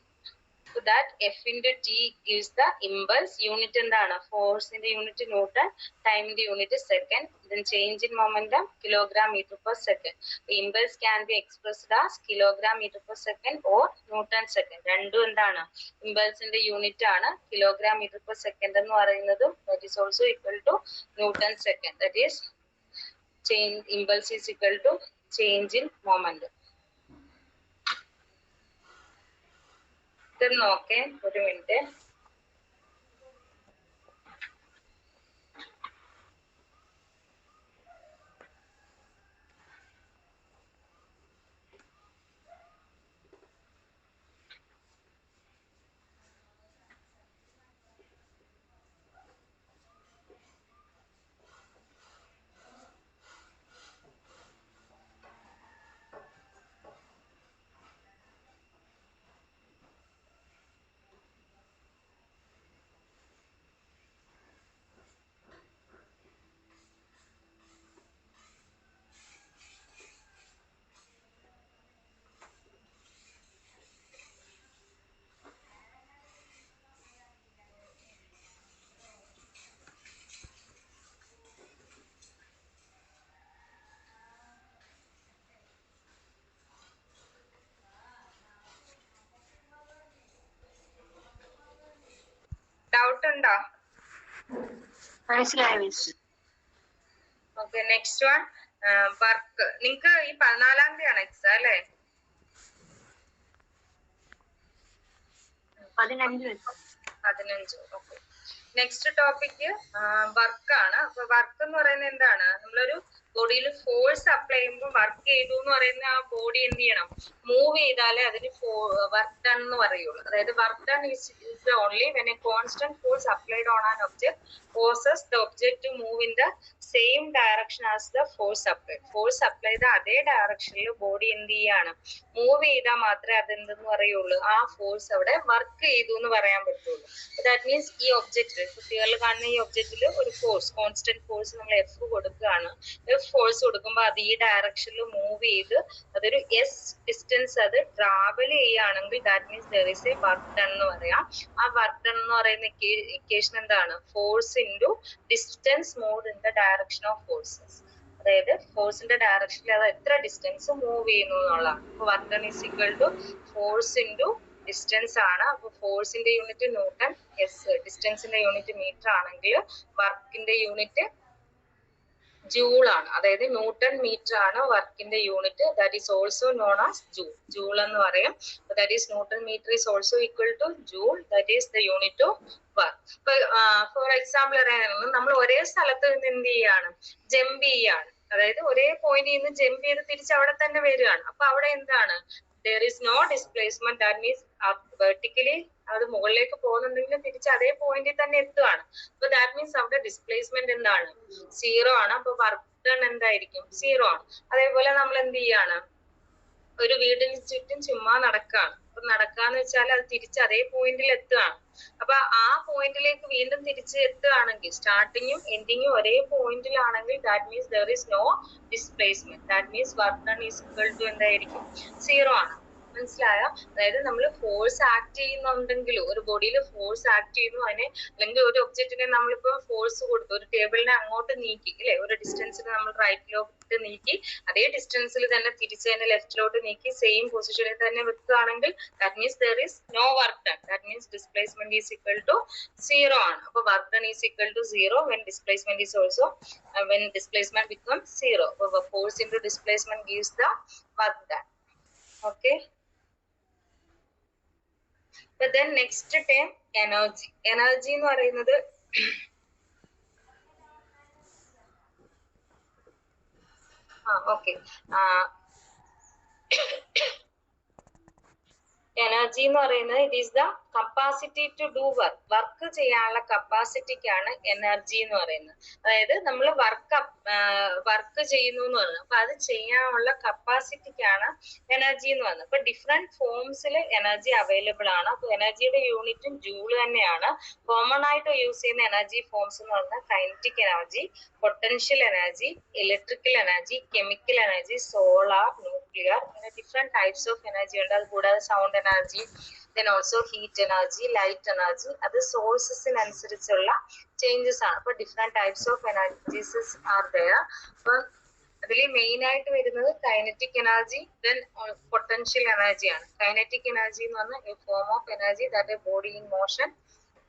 So that F into T gives the impulse. Unit എന്താണ്? Force in the unit Newton, time in the unit second, then change in momentum kilogram meter per second. The impulse can be expressed as kilogram meter per second or Newton second. രണ്ടും എന്താണ്? Impulse in the unit ആണ്. Kilogram meter per second എന്ന് പറയുന്നതും that is also equal to Newton second. That is change impulse is equal to change in momentum. ഇത് നോക്കേ ഒരു minute. Doubt ഉണ്ടോ? മനസ്സിലായി miss. Okay, next one work. നിങ്ങക്ക് ഈ 14-ാം തീയതിയാണ് എക്സാം അല്ലേ? 15. ഓക്കെ. നെക്സ്റ്റ് ടോപ്പിക് വർക്കാണ്. അപ്പൊ വർക്ക് എന്ന് പറയുന്നത് എന്താണ്? നമ്മളൊരു ബോഡിയിൽ ഫോഴ്സ് അപ്ലൈ ചെയ്യുമ്പോൾ വർക്ക് ചെയ്തു എന്ന് പറയുന്ന ആ ബോഡി എന്ത് ചെയ്യണം? മൂവ് ചെയ്താലേ അതിന് വർക്ക് ഡൺ എന്ന് പറയുള്ളൂ. അതായത് work done is only when a constant force applied on an object causes the object to move in the same direction as the force applied. Force apply ചെയ്ത അതേ ഡയറക്ഷനിൽ ബോഡി എന്ത് ചെയ്യാണ്? മൂവ് ചെയ്താൽ മാത്രമേ അതെന്തെന്ന് പറയുള്ളൂ, ആ ഫോഴ്സ് അവിടെ വർക്ക് ചെയ്തു എന്ന് പറയാൻ പറ്റുള്ളൂ. ദാറ്റ് മീൻസ് ഈ ഒബ്ജക്റ്റിൽ കുട്ടികളിൽ കാണുന്ന ഈ ഒബ്ജക്റ്റിൽ ഒരു ഫോഴ്സ്, കോൺസ്റ്റന്റ് ഫോഴ്സ് നമ്മൾ എഫ് കൊടുക്കുകയാണ്. എഫ് ഫോഴ്സ് കൊടുക്കുമ്പോൾ അത് ഈ ഡയറക്ഷനിൽ മൂവ് ചെയ്ത് അതൊരു എസ് ഡിസ്റ്റൻസ് അത് ട്രാവൽ ചെയ്യുകയാണെങ്കിൽ that means there is A work done എന്ന് പറയാം. ആ വർക്ക് ഡൺ എന്ന് പറയുന്ന ഇക്വേഷൻ എന്താണ്? Force into distance moved in the direction of forces. അതായത് ഫോഴ്സിന്റെ ഡയറക്ഷനിൽ അത് എത്ര ഡിസ്റ്റൻസ് മൂവ് ചെയ്യുന്നു എന്നുള്ളതാണ്. അപ്പൊ work done is equal to force into distance ആണ്. അപ്പൊ ഫോഴ്സിന്റെ യൂണിറ്റ് ന്യൂട്ടൺ, ഡിസ്റ്റൻസിന്റെ യൂണിറ്റ് മീറ്റർ ആണെങ്കിൽ വർക്കിന്റെ യൂണിറ്റ് ജൂൾ ആണ്. അതായത് ന്യൂട്ടൺ മീറ്റർ ആണ് വർക്കിന്റെ unit. That is also known as joule. Joule എന്ന് പറയും. That is Newton metre is also equal to joule. That is the unit of work. ഇപ്പൊ ഫോർ എക്സാമ്പിൾ പറയാനുള്ളത്, നമ്മൾ ഒരേ സ്ഥലത്ത് നിന്ന് എന്ത് ചെയ്യാണ്? ജമ്പ് ചെയ്യാണ്. അതായത് ഒരേ പോയിന്റിൽ നിന്ന് ജമ്പ് ചെയ്ത് തിരിച്ച് അവിടെ തന്നെ വരികയാണ്. അപ്പൊ അവിടെ എന്താണ്? there is no displacement. that means vertically അത് മുകളിലേക്ക് പോകുന്നുണ്ടെങ്കിൽ തിരിച്ച് അതേ പോയിന്റിൽ തന്നെ എത്തുകയാണ്. അപ്പൊ ദാറ്റ് മീൻസ് അവിടെ ഡിസ്പ്ലേസ്മെന്റ് എന്താണ്? 0 ആണ്. അപ്പൊ വർക്ക് ഡൺ എന്തായിരിക്കും? 0 ആണ്. അതേപോലെ നമ്മൾ എന്ത് ചെയ്യാണ്? ഒരു വീടിന് ചുറ്റും ചുമ്മാ നടക്കാണ്. അപ്പൊ നടക്കാന്ന് വെച്ചാൽ അത് തിരിച്ച് അതേ പോയിന്റിൽ എത്തുകയാണ്. അപ്പൊ ആ പോയിന്റിലേക്ക് വീണ്ടും തിരിച്ച് എത്തുകയാണെങ്കിൽ സ്റ്റാർട്ടിങ്ങും എൻഡിങ്ങും ഒരേ പോയിന്റിലാണെങ്കിൽ that means there is no displacement. That means work done is equal to എന്തായിരിക്കും? 0 ആണ്. മനസ്സിലായോ? അതായത് നമ്മൾ ഫോഴ്സ് ആക്ട് ചെയ്യുന്നുണ്ടെങ്കിൽ, ഒരു ബോഡിയിൽ ഫോഴ്സ് ആക്ട് ചെയ്യുന്നു, അതിനെ അല്ലെങ്കിൽ ഒരു ഒബ്ജക്റ്റിനെ നമ്മളിപ്പോ ഫോഴ്സ് കൊടുത്തു, ഒരു ടേബിളിനെ അങ്ങോട്ട് നീക്കി അല്ലെ, ഒരു ഡിസ്റ്റൻസിൽ നമ്മൾ റൈറ്റിലോട്ട് നീക്കി അതേ ഡിസ്റ്റൻസിൽ തന്നെ തിരിച്ച് തന്നെ ലെഫ്റ്റിലോട്ട് നീക്കി സെയിം പൊസിഷനിൽ തന്നെ വെക്കുകയാണെങ്കിൽ that means there is no work done. That means displacement is equal to 0 ആണ്. അപ്പൊ work done is equal to 0 when displacement is also when displacement becomes 0. So force into displacement gives the work done. Okay. But then next term energy. Energy എന്ന് പറയുന്നത് energy എന്ന് പറയുന്നത് it is the capacity to do work. Work ചെയ്യാനുള്ള കപ്പാസിറ്റിക്കാണ് energy എന്ന് പറയുന്നത്. അതായത് നമ്മൾ വർക്ക് ചെയ്യുന്നു എന്ന് പറയുന്നത്. അപ്പൊ അത് ചെയ്യാനുള്ള കപ്പാസിറ്റിക്കാണ് എനർജി എന്ന് പറയുന്നത്. അപ്പൊ ഡിഫറെന്റ് ഫോംസിൽ എനർജി അവൈലബിൾ ആണ്. അപ്പൊ എനർജിയുടെ യൂണിറ്റും ജൂൾ തന്നെയാണ്. കോമൺ ആയിട്ട് യൂസ് ചെയ്യുന്ന എനർജി ഫോംസ് എന്ന് പറഞ്ഞാൽ kinetic energy, potential energy, electrical energy, chemical energy, solar, nuclear clear. Different types of energy ഉണ്ട്. അത് കൂടാതെ sound energy, then also heat energy, light energy. അത് സോഴ്സസിനനുസരിച്ചുള്ള ചേഞ്ചസ് ആണ്. അപ്പോൾ different types of energies are there. അപ്പോൾ അതിൽ മെയിൻ ആയിട്ട് വരുന്നത് kinetic energy, then potential energy ആണ്. കൈനറ്റിക് എനർജി എന്ന് പറഞ്ഞാൽ A form of energy that a body in motion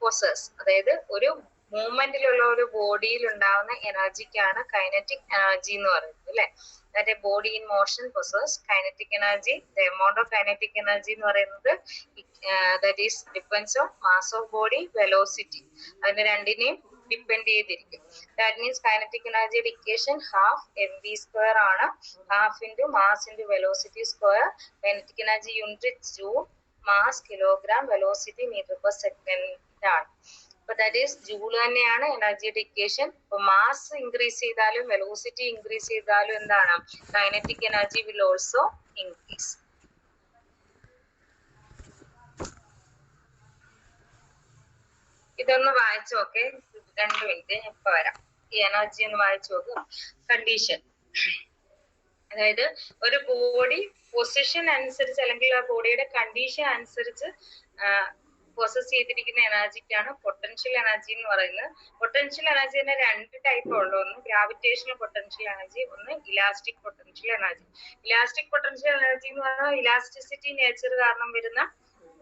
possess. അതായത് ഒരു മൂവ്മെന്റിലുള്ള ഒരു ബോഡിയിൽ ഉണ്ടാവുന്ന എനർജിക്കാണ് കൈനറ്റിക് എനർജി എന്ന് പറയുന്നത് അല്ലെ. That a body in motion possess kinetic energy. The amount of kinetic energy എന്ന് പറയുന്നത് that is depends on mass of body, velocity. അതിന് രണ്ടിനെയും ഡിപ്പെൻഡ് ചെയ്തിരിക്കും. ദാറ്റ് മീൻസ് കൈനറ്റിക് എനർജിയുടെ ഇക്വേഷൻ ഹാഫ് mv² ആണ്. Half into mass into velocity square. Kinetic energy unit joule, mass kilogram, velocity metre per second ആണ്. അപ്പൊ ദാറ്റ് ഈസ് ജൂൾ തന്നെയാണ് എനർജിയുടെ ഇക്വേഷൻ. അപ്പൊ മാസ് ഇൻക്രീസ് ചെയ്താലും വെലോസിറ്റി ഇൻക്രീസ് ചെയ്താലും എന്താണ്, kinetic energy will also increase. ഇതൊന്ന് വായിച്ചു നോക്കെ, 2 മിനിറ്റ് ഞാൻ ഇപ്പൊ വരാം. ഈ എനർജി ഒന്ന് വായിച്ചു നോക്കുക. കണ്ടീഷൻ, അതായത് ഒരു ബോഡി പൊസിഷൻ അനുസരിച്ച് അല്ലെങ്കിൽ ആ ബോഡിയുടെ കണ്ടീഷൻ അനുസരിച്ച് പ്രോസസ് ചെയ്തിരിക്കുന്ന എനർജിക്കാണ് പൊട്ടൻഷ്യൽ എനർജി എന്ന് പറയുന്നത്. പൊട്ടൻഷ്യൽ എനർജി തന്നെ 2 ടൈപ്പ് ഉള്ളു. ഒന്ന് ഗ്രാവിറ്റേഷണൽ പൊട്ടൻഷ്യൽ എനർജി, ഒന്ന് elastic potential energy. Elastic potential energy എന്ന് പറഞ്ഞാൽ ഇലാസ്റ്റിസിറ്റി നേച്ചർ കാരണം വരുന്ന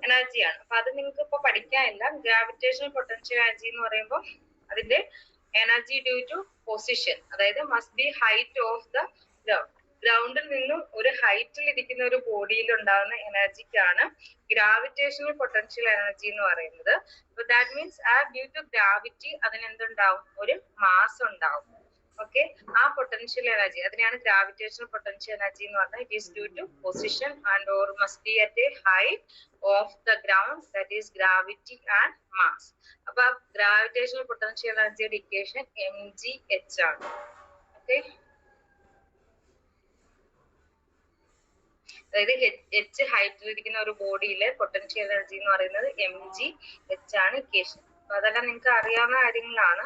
എനർജിയാണ്. അപ്പൊ അത് നിങ്ങൾക്ക് ഇപ്പൊ പഠിക്കാനില്ല. ഗ്രാവിറ്റേഷണൽ പൊട്ടൻഷ്യൽ എനർജി എന്ന് പറയുമ്പോൾ അതിന്റെ എനർജി ഡ്യൂ ടു പൊസിഷൻ, അതായത് must be height of the ground. ഗ്രൗണ്ടിൽ നിന്നും ഒരു ഹൈറ്റിൽ ഇരിക്കുന്ന ഒരു ബോഡിയിൽ ഉണ്ടാകുന്ന എനർജിക്കാണ് ഗ്രാവിറ്റേഷണൽ പൊട്ടൻഷ്യൽ എനർജി എന്ന് പറയുന്നത്. ദാറ്റ് മീൻസ് ആ ഡ്യൂ ടു ഗ്രാവിറ്റി അതിന് എന്തുണ്ടാവും, ഒരു മാസ് ഉണ്ടാവും. ഓക്കെ, ആ പൊട്ടൻഷ്യൽ എനർജി അതിനെയാണ് ഗ്രാവിറ്റേഷണൽ പൊട്ടൻഷ്യൽ എനർജി എന്ന് പറഞ്ഞാൽ. It is due to position and or must be at a height of the ground, that is gravity and mass. അപ്പൊ ഗ്രാവിറ്റേഷണൽ പൊട്ടൻഷ്യൽ എനർജിയുടെ ഇക്വേഷൻ mgh ആണ്. Okay, അതായത് h ഹൈറ്റിൽ ഇരിക്കുന്ന ഒരു ബോഡിയിലെ പൊട്ടൻഷ്യൽ എനർജി എന്ന് പറയുന്നത് mgh ആണ് ഇക്വേഷൻ. അപ്പൊ അതെല്ലാം നിങ്ങൾക്ക് അറിയാവുന്ന കാര്യങ്ങളാണ്.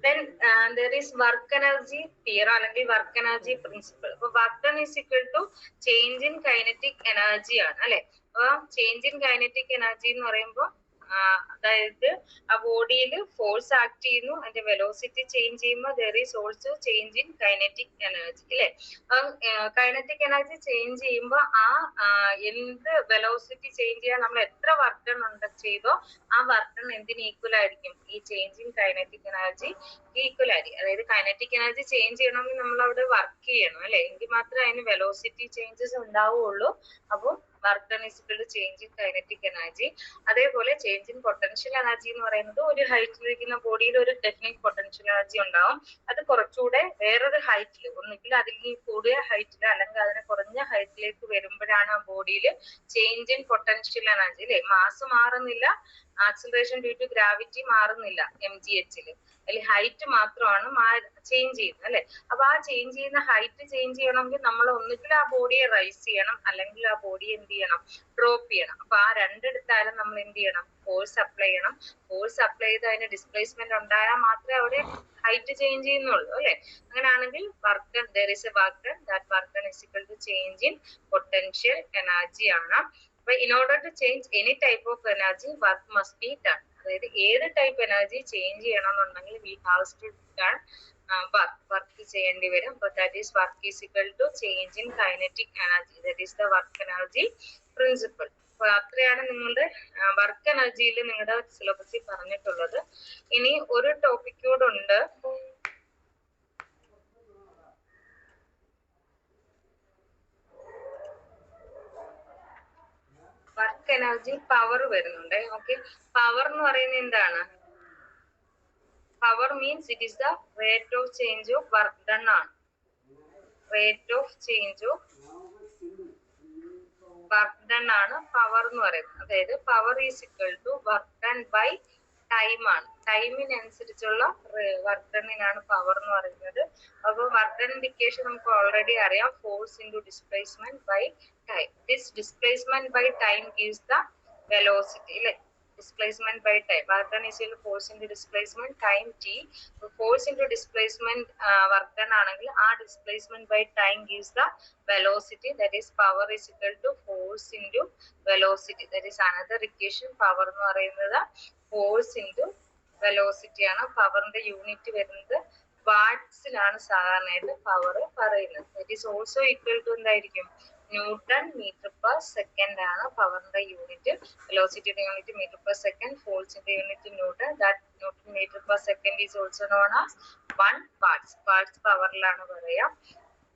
Then there is work energy theorem അല്ലെങ്കിൽ work energy principle. അപ്പൊ work done is equal to change in kinetic energy ആണ് അല്ലെ. അപ്പൊ ചേഞ്ച് ഇൻ കൈനറ്റിക് എനർജി എന്ന് പറയുമ്പോൾ അതായത് ആ ബോഡിയിൽ ഫോഴ്സ് ആക്ട് ചെയ്യുന്നു, അതിന്റെ വെലോസിറ്റി ചേഞ്ച് ചെയ്യുമ്പോൾ there is also change in kinetic energy അല്ലെ. കൈനറ്റിക് എനർജി ചേഞ്ച് ചെയ്യുമ്പോൾ എന്ത് വെലോസിറ്റി ചേഞ്ച് ചെയ്യാൻ നമ്മൾ എത്ര വർക്ക് ഡൺ ചെയ്തോ ആ വർക്ക് ഡൺ എന്തിന് ഈക്വൽ ആയിരിക്കും, ഈ change in kinetic energy equal ആയിരിക്കും. അതായത് കൈനറ്റിക് എനർജി ചേഞ്ച് ചെയ്യണമെങ്കിൽ നമ്മൾ അവിടെ വർക്ക് ചെയ്യണം അല്ലെ, എങ്കിൽ മാത്രമേ അതിന് വെലോസിറ്റി ചേഞ്ചസ് ഉണ്ടാവുകയുള്ളൂ. അപ്പോൾ work done is equal to change in kinetic energy. അതേപോലെ ചേഞ്ച് ഇൻ പൊട്ടൻഷ്യൽ എനർജി എന്ന് പറയുന്നത് ഒരു ഹൈറ്റിലിരിക്കുന്ന ബോഡിയിൽ ഒരു ഡെഫിനിറ്റ് പൊട്ടൻഷ്യൽ എനർജി ഉണ്ടാവും. അത് കുറച്ചുകൂടെ വേറൊരു ഹൈറ്റിൽ, ഒന്നുകിൽ അതിൽ കൂടിയ ഹൈറ്റിൽ അല്ലെങ്കിൽ അതിന് കുറഞ്ഞ ഹൈറ്റിലേക്ക് വരുമ്പോഴാണ് ആ ബോഡിയിൽ ചേഞ്ച് ഇൻ പൊട്ടൻഷ്യൽ എനർജി അല്ലെ. മാസ് മാറുന്നില്ല, ആക്സിലറേഷൻ ഡ്യൂ ടു ഗ്രാവിറ്റി മാറുന്നില്ല mgh-ല്, അല്ലെങ്കിൽ ഹൈറ്റ് മാത്രമാണ് ചേഞ്ച് ചെയ്യുന്നത് അല്ലെ. അപ്പൊ ആ ചേഞ്ച് ചെയ്യുന്ന ഹൈറ്റ് ചേഞ്ച് ചെയ്യണമെങ്കിൽ നമ്മൾ ഒന്നുകിൽ ആ ബോഡിയെ റൈസ് ചെയ്യണം അല്ലെങ്കിൽ ആ ബോഡിയെ എന്ത് ചെയ്യണം, ഡ്രോപ്പ് ചെയ്യണം. അപ്പൊ ആ രണ്ടിടത്തായാലും നമ്മൾ എന്ത് ചെയ്യണം, ഫോഴ്സ് അപ്ലൈ ചെയ്യണം. ഫോഴ്സ് അപ്ലൈ ചെയ്ത് അതിന് ഡിസ്പ്ലേസ്മെന്റ് ഉണ്ടായാൽ മാത്രമേ അവിടെ ഹൈറ്റ് ചേഞ്ച് ചെയ്യുന്നുള്ളൂ അല്ലെ. അങ്ങനെയാണെങ്കിൽ work done, there is a work done, that work done is equal to change in potential energy ആണ്. അപ്പൊ in order to change any type of energy work must be done. അതായത് ഏത് type energy change ചെയ്യണമെന്നുണ്ടെങ്കിൽ we have to done work ചെയ്യേണ്ടി വരും. അപ്പൊ that is work is equal to change in kinetic energy, that is the work energy principle. അപ്പൊ അത്രയാണ് നിങ്ങളുടെ work എനർജിയിൽ നിങ്ങളുടെ സിലബസിൽ പറഞ്ഞിട്ടുള്ളത്. ഇനി ഒരു ടോപ്പിക് കൂടെ ഉണ്ട്, വർക്ക് എനർജി പവർ വരുന്നുണ്ട്. ഓക്കെ, പവർ എന്ന് പറയുന്നത് എന്താണ്, power means it is the rate of change of work done ആണ്. Rate of change of work done ആണ് പവർ എന്ന് പറയുന്നത്. അതായത് power is equal to work done by time ആണ്. ടൈമിനനുസരിച്ചുള്ള വർക്ക് ഡണ്ണിനാണ് പവർ എന്ന് പറയുന്നത്. അപ്പൊ വർക്ക് ഡൺ ഇൻഡിക്കേഷൻ നമുക്ക് ഓൾറെഡി അറിയാം, force into displacement by time. This displacement by time gives the velocity അല്ലെ. displacement by time. Work done is equal to force into displacement time t. Force into displacement work done ആണെങ്കിൽ ആ displacement by time gives the velocity, that is power is equal to force into velocity. That is another equation. Power എന്ന് പറയുന്നത് force into velocity ആണ്. പവറിന്റെ unit വരുന്നത് വാട്ട്സിലാണ് സാധാരണയായിട്ട് power പറയുന്നത്. That is also equal to എന്തായിരിക്കും ന്യൂട്ടൺ മീറ്റർ പെർ സെക്കൻഡ് ആണ് പവറിന്റെ യൂണിറ്റ്. വെലോസിറ്റിയുടെ യൂണിറ്റ് മീറ്റർ പെർ സെക്കൻഡ്, ഫോഴ്സിന്റെ unit Newton. That Newton metre per second is also known as 1 watts. Watts പവറിലാണ് പറയാ.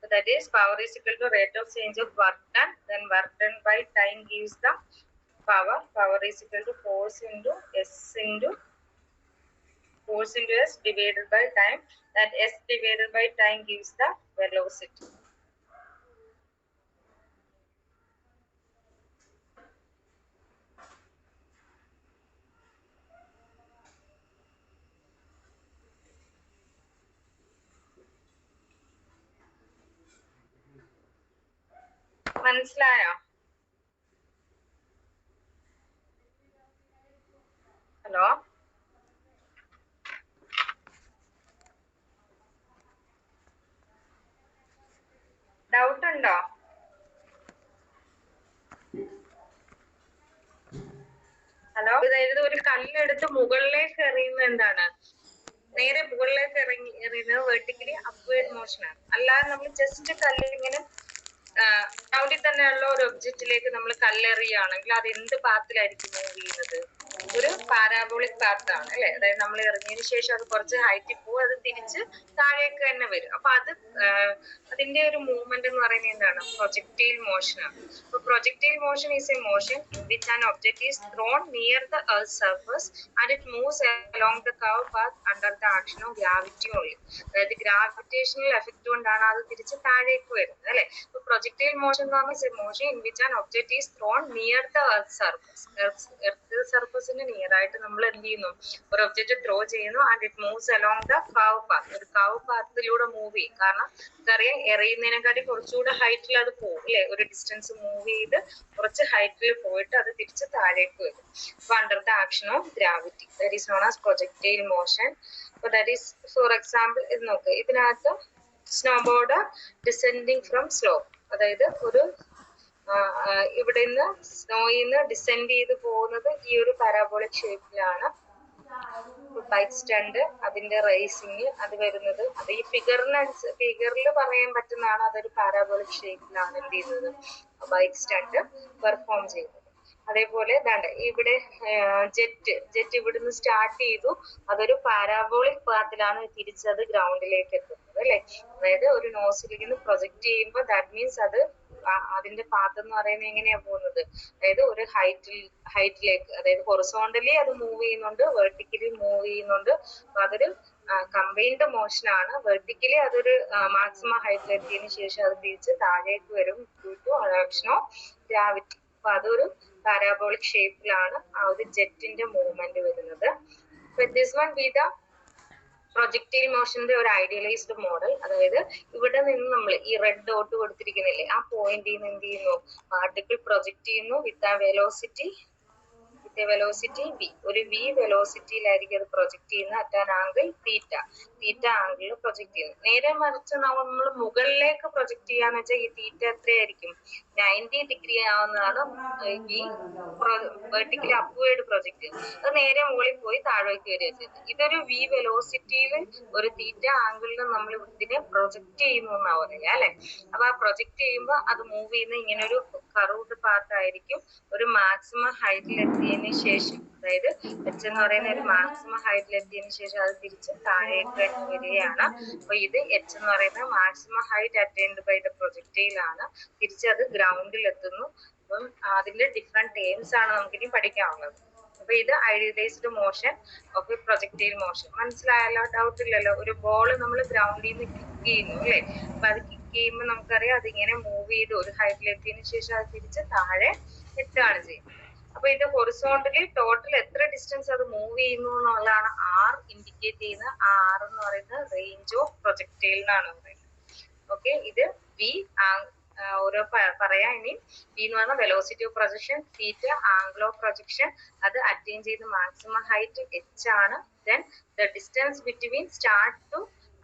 So that is power is equal to rate of change of work done, then work done by time gives the power. Power is equal to force into s divided by time. That s divided by time gives the velocity. മനസ്സിലായോ? Hello, doubt ഉണ്ടോ? Hello, അതായത് ഒരു കല്ലെടുത്ത് മുകളിലേക്ക് എറിയുന്നത് എന്താണ്? നേരെ മുകളിലേക്ക് എറിയുന്നത് vertically upward motion ആണ്. അല്ലാതെ നമ്മൾ ജസ്റ്റ് കല്ലിങ്ങനെ ഗ്രൗണ്ടിൽ തന്നെയുള്ള ഒരു ഒബ്ജക്റ്റിലേക്ക് നമ്മൾ കല്ലെറിയുകയാണെങ്കിൽ അത് എന്ത് പാത്തിലായിരിക്കും മൂവ് ചെയ്യുന്നത്? ഒരു പാരാബോളിക് പാത്ത് ആണ് അല്ലെ. അതായത് നമ്മൾ ഇറങ്ങിയതിനു ശേഷം അത് കുറച്ച് ഹൈറ്റിൽ പോകും, അത് തിരിച്ച് താഴേക്ക് തന്നെ വരും. അപ്പൊ അതിന്റെ ഒരു മൂവ്മെന്റ് എന്ന് പറയുന്നത് എന്താണ്? പ്രൊജക്റ്റൈൽ മോഷൻ ആണ്. അപ്പൊ projectile motion is a motion in which an object is thrown near the earth surface and it moves along the curve path under the action of gravity only. അതായത് gravitational effect കൊണ്ടാണ് അത് തിരിച്ച് താഴേക്ക് വരുന്നത് അല്ലെ. അപ്പൊ പ്രൊജക്റ്റൈൽ മോഷൻ എന്ന് പറഞ്ഞാൽ a motion in which an object is thrown near the earth surface. Earth സർഫസിന് നിയർ ആയിട്ട് നമ്മൾ എന്ത് ചെയ്യുന്നു? ഒരു ഒബ്ജക്റ്റ് ത്രോ ചെയ്യുന്നു and it moves along the curve path. ഒരു കർവ് പാത്തിലൂടെ മൂവ് ചെയ്യും. കാരണം നമുക്കറിയാം എറിയുന്നതിനെക്കാട്ടി കുറച്ചുകൂടെ ഹൈറ്റിൽ അത് പോകും അല്ലെ. ഒരു ഡിസ്റ്റൻസ് മൂവ് ചെയ്ത് കുറച്ച് ഹൈറ്റിൽ പോയിട്ട് അത് തിരിച്ച് താഴേക്ക് വരും. അപ്പൊ under the action of gravity, that is known as projectile motion. അപ്പൊ ദാറ്റ് ഈസ് ഫോർ എക്സാമ്പിൾ ഇത് നോക്ക്. ഇതിനകത്ത് സ്നോബോർഡ് ഡിസെൻഡിങ് ഫ്രം സ്ലോപ്പ്, അതായത് ഒരു ഇവിടെ നിന്ന് സ്നോയിന്ന് ഡിസെൻഡ് ചെയ്ത് പോകുന്നത് ഈ ഒരു പാരാബോളിക് ഷേപ്പിലാണ്. ബൈക്ക് സ്റ്റണ്ട്, അതിന്റെ റേസിങ് അത് വരുന്നത്, അത് ഈ ഫിഗറിൽ പറയാൻ പറ്റുന്നതാണ്. അതൊരു പാരാബോളിക് ഷേപ്പിലാണ് എന്ത് ചെയ്യുന്നത് ബൈക്ക് സ്റ്റണ്ട് പെർഫോം ചെയ്യുന്നത്. അതേപോലെ ഇവിടെ ജെറ്റ് ഇവിടുന്ന് സ്റ്റാർട്ട് ചെയ്തു, അതൊരു പാരാബോളിക് പാത്തിലാണ് തിരിച്ചത് ഗ്രൗണ്ടിലേക്ക് എത്തുന്നത് അല്ലെ. അതായത് ഒരു നോസിൽ നിന്ന് പ്രൊജക്ട് ചെയ്യുമ്പോൾ ദാറ്റ് മീൻസ് അത് അതിന്റെ പാത്ത് എന്ന് പറയുന്നത് എങ്ങനെയാ പോകുന്നത്? അതായത് ഒരു ഹൈറ്റിലേക്ക്, അതായത് ഹൊറിസോണ്ടലി അത് മൂവ് ചെയ്യുന്നുണ്ട്, വെർട്ടിക്കലി മൂവ് ചെയ്യുന്നുണ്ട്. അപ്പൊ അതൊരു കമ്പൈൻഡ് മോഷൻ ആണ്. വെർട്ടിക്കലി അതൊരു മാക്സിമം ഹൈറ്റിൽ എത്തിയതിനു ശേഷം അത് തിരിച്ച് താഴേക്ക് വരും due to action of gravity. അപ്പൊ അതൊരു പാരാബോളിക് ഷേപ്പിലാണ് ആ ഒരു ജെറ്റിന്റെ മൂവ്മെന്റ് വരുന്നത്. This one be the projectile മോഷന്റെ ഒരു ഐഡിയലൈസ്ഡ് മോഡൽ. അതായത് ഇവിടെ നിന്ന് നമ്മൾ ഈ റെഡ് ഡോട്ട് കൊടുത്തിരിക്കുന്നില്ലേ, ആ പോയിന്റിൽ നിന്ന് എന്ത് ചെയ്യുന്നു? പാർട്ടിക്കിൾ പ്രൊജക്ട് ചെയ്യുന്നു വിത്ത് ആ വെലോസിറ്റി v. ഒരു v വെലോസിറ്റിയിലായിരിക്കും അത് പ്രൊജക്ട് ചെയ്യുന്നത് അറ്റ് ആൻ ആംഗിൾ തീറ്റ ആംഗിളിൽ പ്രൊജക്ട് ചെയ്യുന്നത്. നേരെ മറിച്ച് നമ്മൾ മുകളിലേക്ക് പ്രൊജക്ട് ചെയ്യാന്ന് വെച്ചാൽ ഈ തീറ്റ എത്രയായിരിക്കും? 90 ഡിഗ്രി ആവുന്നതാണ് ഈ വെർട്ടിക്കലി അപ്വേർഡ് പ്രൊജക്ട് ചെയ്യുന്നത്. അത് നേരെ മുകളിൽ പോയി താഴേക്ക് വരിക ചെയ്യുന്നത്. ഇതൊരു v വെലോസിറ്റിയിൽ ഒരു തീറ്റ ആംഗിളിൽ നമ്മൾ ഇതിനെ പ്രൊജക്ട് ചെയ്യുന്നു എന്നാ പറയുക അല്ലെ. അപ്പൊ ആ പ്രൊജക്ട് ചെയ്യുമ്പോൾ അത് മൂവ് ചെയ്യുന്ന ഇങ്ങനെ ഒരു കർവ്ഡ് പാത്ത് ആയിരിക്കും. ഒരു മാക്സിമം ഹൈറ്റിൽ എത്തിയതിനു ശേഷം, അതായത് എച്ച് എന്ന് പറയുന്ന ഒരു മാക്സിമം ഹൈറ്റിൽ എത്തിയതിനു ശേഷം അത് തിരിച്ച് താഴേക്ക് വരികയാണ്. അപ്പൊ ഇത് എച്ച് എന്ന് പറയുന്ന maximum height attained by the projectile ആണ്. തിരിച്ചത് ഗ്രൗണ്ടിൽ എത്തുന്നു. അപ്പം അതിന്റെ ഡിഫറെന്റ് ടേംസ് ആണ് നമുക്കിനി പഠിക്കാനുള്ളത്. അപ്പൊ ഇത് idealised motion of projectile motion. മനസ്സിലായല്ലോ? ഡൗട്ട് ഇല്ലല്ലോ? ഒരു ബോൾ നമ്മൾ ഗ്രൗണ്ടിൽ നിന്ന് കിക്ക് ചെയ്യുന്നു അല്ലെ. അപ്പൊ അത് കിക്ക് ചെയ്യുമ്പോൾ നമുക്കറിയാം അതിങ്ങനെ മൂവ് ചെയ്ത് ഒരു ഹൈറ്റിൽ എത്തിയതിനു ശേഷം അത് തിരിച്ച് താഴെ എത്തുകയാണ് ചെയ്യുന്നത്. അപ്പൊ ഇത് ഹൊറിസോണ്ടലി ടോട്ടൽ എത്ര ഡിസ്റ്റൻസ് അത് മൂവ് ചെയ്യുന്നു എന്നുള്ളതാണ് ആർ ഇൻഡിക്കേറ്റ് ചെയ്യുന്നത്. ആ ആർ എന്ന് പറയുന്നത് റേഞ്ച് ഓഫ് പ്രൊജക്റ്റൈൽ എന്നാണ് പറയുന്നത്. ഓക്കെ, ഇത് ഓരോ പറയാം. ഇനി വി എന്ന് പറഞ്ഞാൽ velocity of projection, theta angle of projection, അത് അറ്റൈൻ ചെയ്ത് മാക്സിമം ഹൈറ്റ് h ആണ്. Then the distance between start to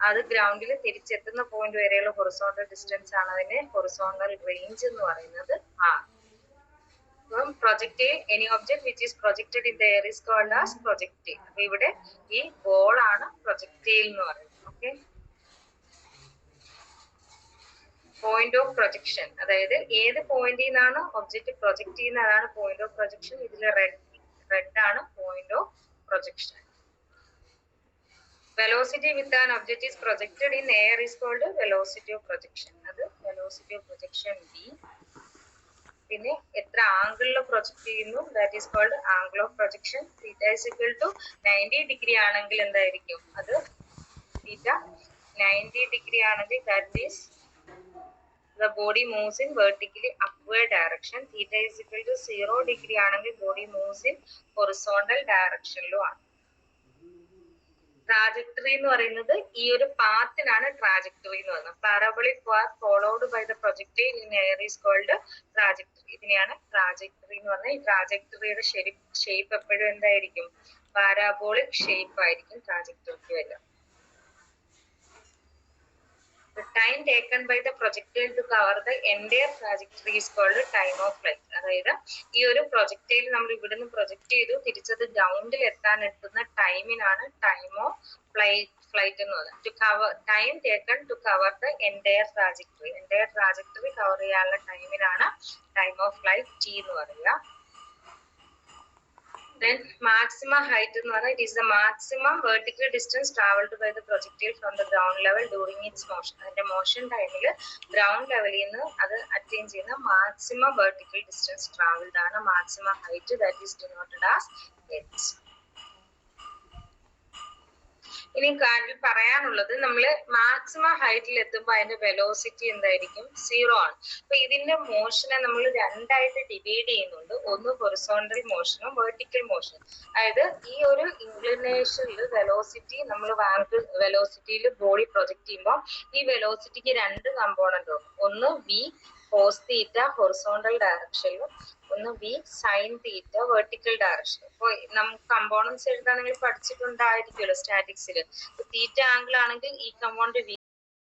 അത് ഗ്രൗണ്ടിൽ തിരിച്ചെത്തുന്ന പോയിന്റ് വരെയുള്ള ഹൊറിസോണ്ടൽ ഡിസ്റ്റൻസ് ആണ് അതിന്റെ ഹൊറിസോണ്ടൽ റേഞ്ച് എന്ന് പറയുന്നത് r. Projectile any object which is projected in the air is called as projectile. അപ്പൊ ഇവിടെ ഈ ബോൾ ആണ് പ്രൊജക്ടൈൽ എന്ന് പറയുന്നത്. ഓക്കെ, പോയിന്റ് ഓഫ് പ്രൊജക്ഷൻ, അതായത് ഏത് പോയിന്റിൽ നിന്നാണ് ഒബ്ജക്ട് പ്രൊജക്ട് ചെയ്യുന്നത് അതാണ് പോയിന്റ് ഓഫ് പ്രൊജക്ഷൻ. ഇതിൽ റെഡ് ആണ് point of projection. Velocity with an object is projected in air is called velocity of projection. അത് വെലോസിറ്റി ഓഫ് പ്രൊജക്ഷൻ v. പിന്നെ എത്ര ആംഗിളിൽ പ്രൊജക്ട് ചെയ്യുന്നു that is called angle of projection. Theta is equal to 90 degree ആണെങ്കിൽ എന്തായിരിക്കും അത് theta 90 degree ആണെങ്കിൽ that is the body moves in vertically upward direction. Theta is equal to 0 degree ആണെങ്കിൽ body moves in horizontal direction ലും ആണ്. Trajectory എന്ന് പറയുന്നത് ഈ ഒരു പാത്തിനാണ് ട്രാജക്ടറി എന്ന് പറയുന്നത്. Parabolic path followed by the projectile in air is called trajectory. ഇതിനെയാണ് ട്രാജക്ടറി എന്ന് പറഞ്ഞാൽ. ഈ ട്രാജക്ടറിയുടെ ഷേപ്പ് എപ്പോഴും എന്തായിരിക്കും? പാരാബോളിക് ഷേപ്പ് ആയിരിക്കും ട്രാജക്ടറിക്ക് വരിക. The time taken by the projectile to cover the entire trajectory is called time of flight. അതായത് ഈ ഒരു പ്രൊജക്ടൈൽ നമ്മൾ ഇവിടുന്ന് പ്രൊജക്ട് ചെയ്തു തിരിച്ചത് ഗ്രൗണ്ടിൽ എത്താൻ എടുക്കുന്ന ടൈമിനാണ് ടൈം ഓഫ് ഫ്ലൈറ്റ് എന്ന് പറയുന്നത്. To cover time taken to cover the entire trajectory cover ചെയ്യാനുള്ള ടൈമിനാണ് ടൈം ഓഫ് ഫ്ലൈറ്റ് t എന്ന് പറയുക. Then maximum height എന്ന് പറഞ്ഞാൽ it is the maximum vertical distance traveled by the projectile from the ground level during its motion. അതിന്റെ motion ടൈമിൽ ground ലെവലിൽ നിന്ന് അത് അറ്റൈൻ ചെയ്യുന്ന മാക്സിമം വെർട്ടിക്കൽ ഡിസ്റ്റൻസ് ട്രാവൽഡ് ആണ് maximum height, that is denoted as h. ഇനി കാര്യത്തിൽ പറയാനുള്ളത് നമ്മൾ മാക്സിമം ഹൈറ്റിൽ എത്തുമ്പോൾ അതിന്റെ വെലോസിറ്റി എന്തായിരിക്കും? 0 ആണ്. അപ്പൊ ഇതിന്റെ മോഷനെ നമ്മൾ രണ്ടായിട്ട് ഡിവൈഡ് ചെയ്യുന്നുണ്ട്. ഒന്ന് ഹൊറിസോണ്ടൽ മോഷനും വെർട്ടിക്കൽ മോഷനും. അതായത് ഈ ഒരു ഇൻക്ലിനേഷനിൽ വെലോസിറ്റി നമ്മൾ വെലോസിറ്റിയിൽ ബോഡി പ്രൊജക്ട് ചെയ്യുമ്പോൾ ഈ വെലോസിറ്റിക്ക് രണ്ട് കമ്പോണന്റ് ഉണ്ട്. ഒന്ന് v കോസ് തീറ്റ ഹൊറിസോണ്ടൽ ഡയറക്ഷനിലും ഒന്ന് v sine theta vertical direction. അപ്പോൾ നമുക്ക് കമ്പോണൻസ് എഴുതാൻ നിങ്ങൾ പഠിച്ചിട്ടുണ്ടായിരിക്കുമല്ലോ സ്റ്റാറ്റിക്സിൽ. തീറ്റ ആംഗിൾ ആണെങ്കിൽ ഈ കമ്പോണന്റ് v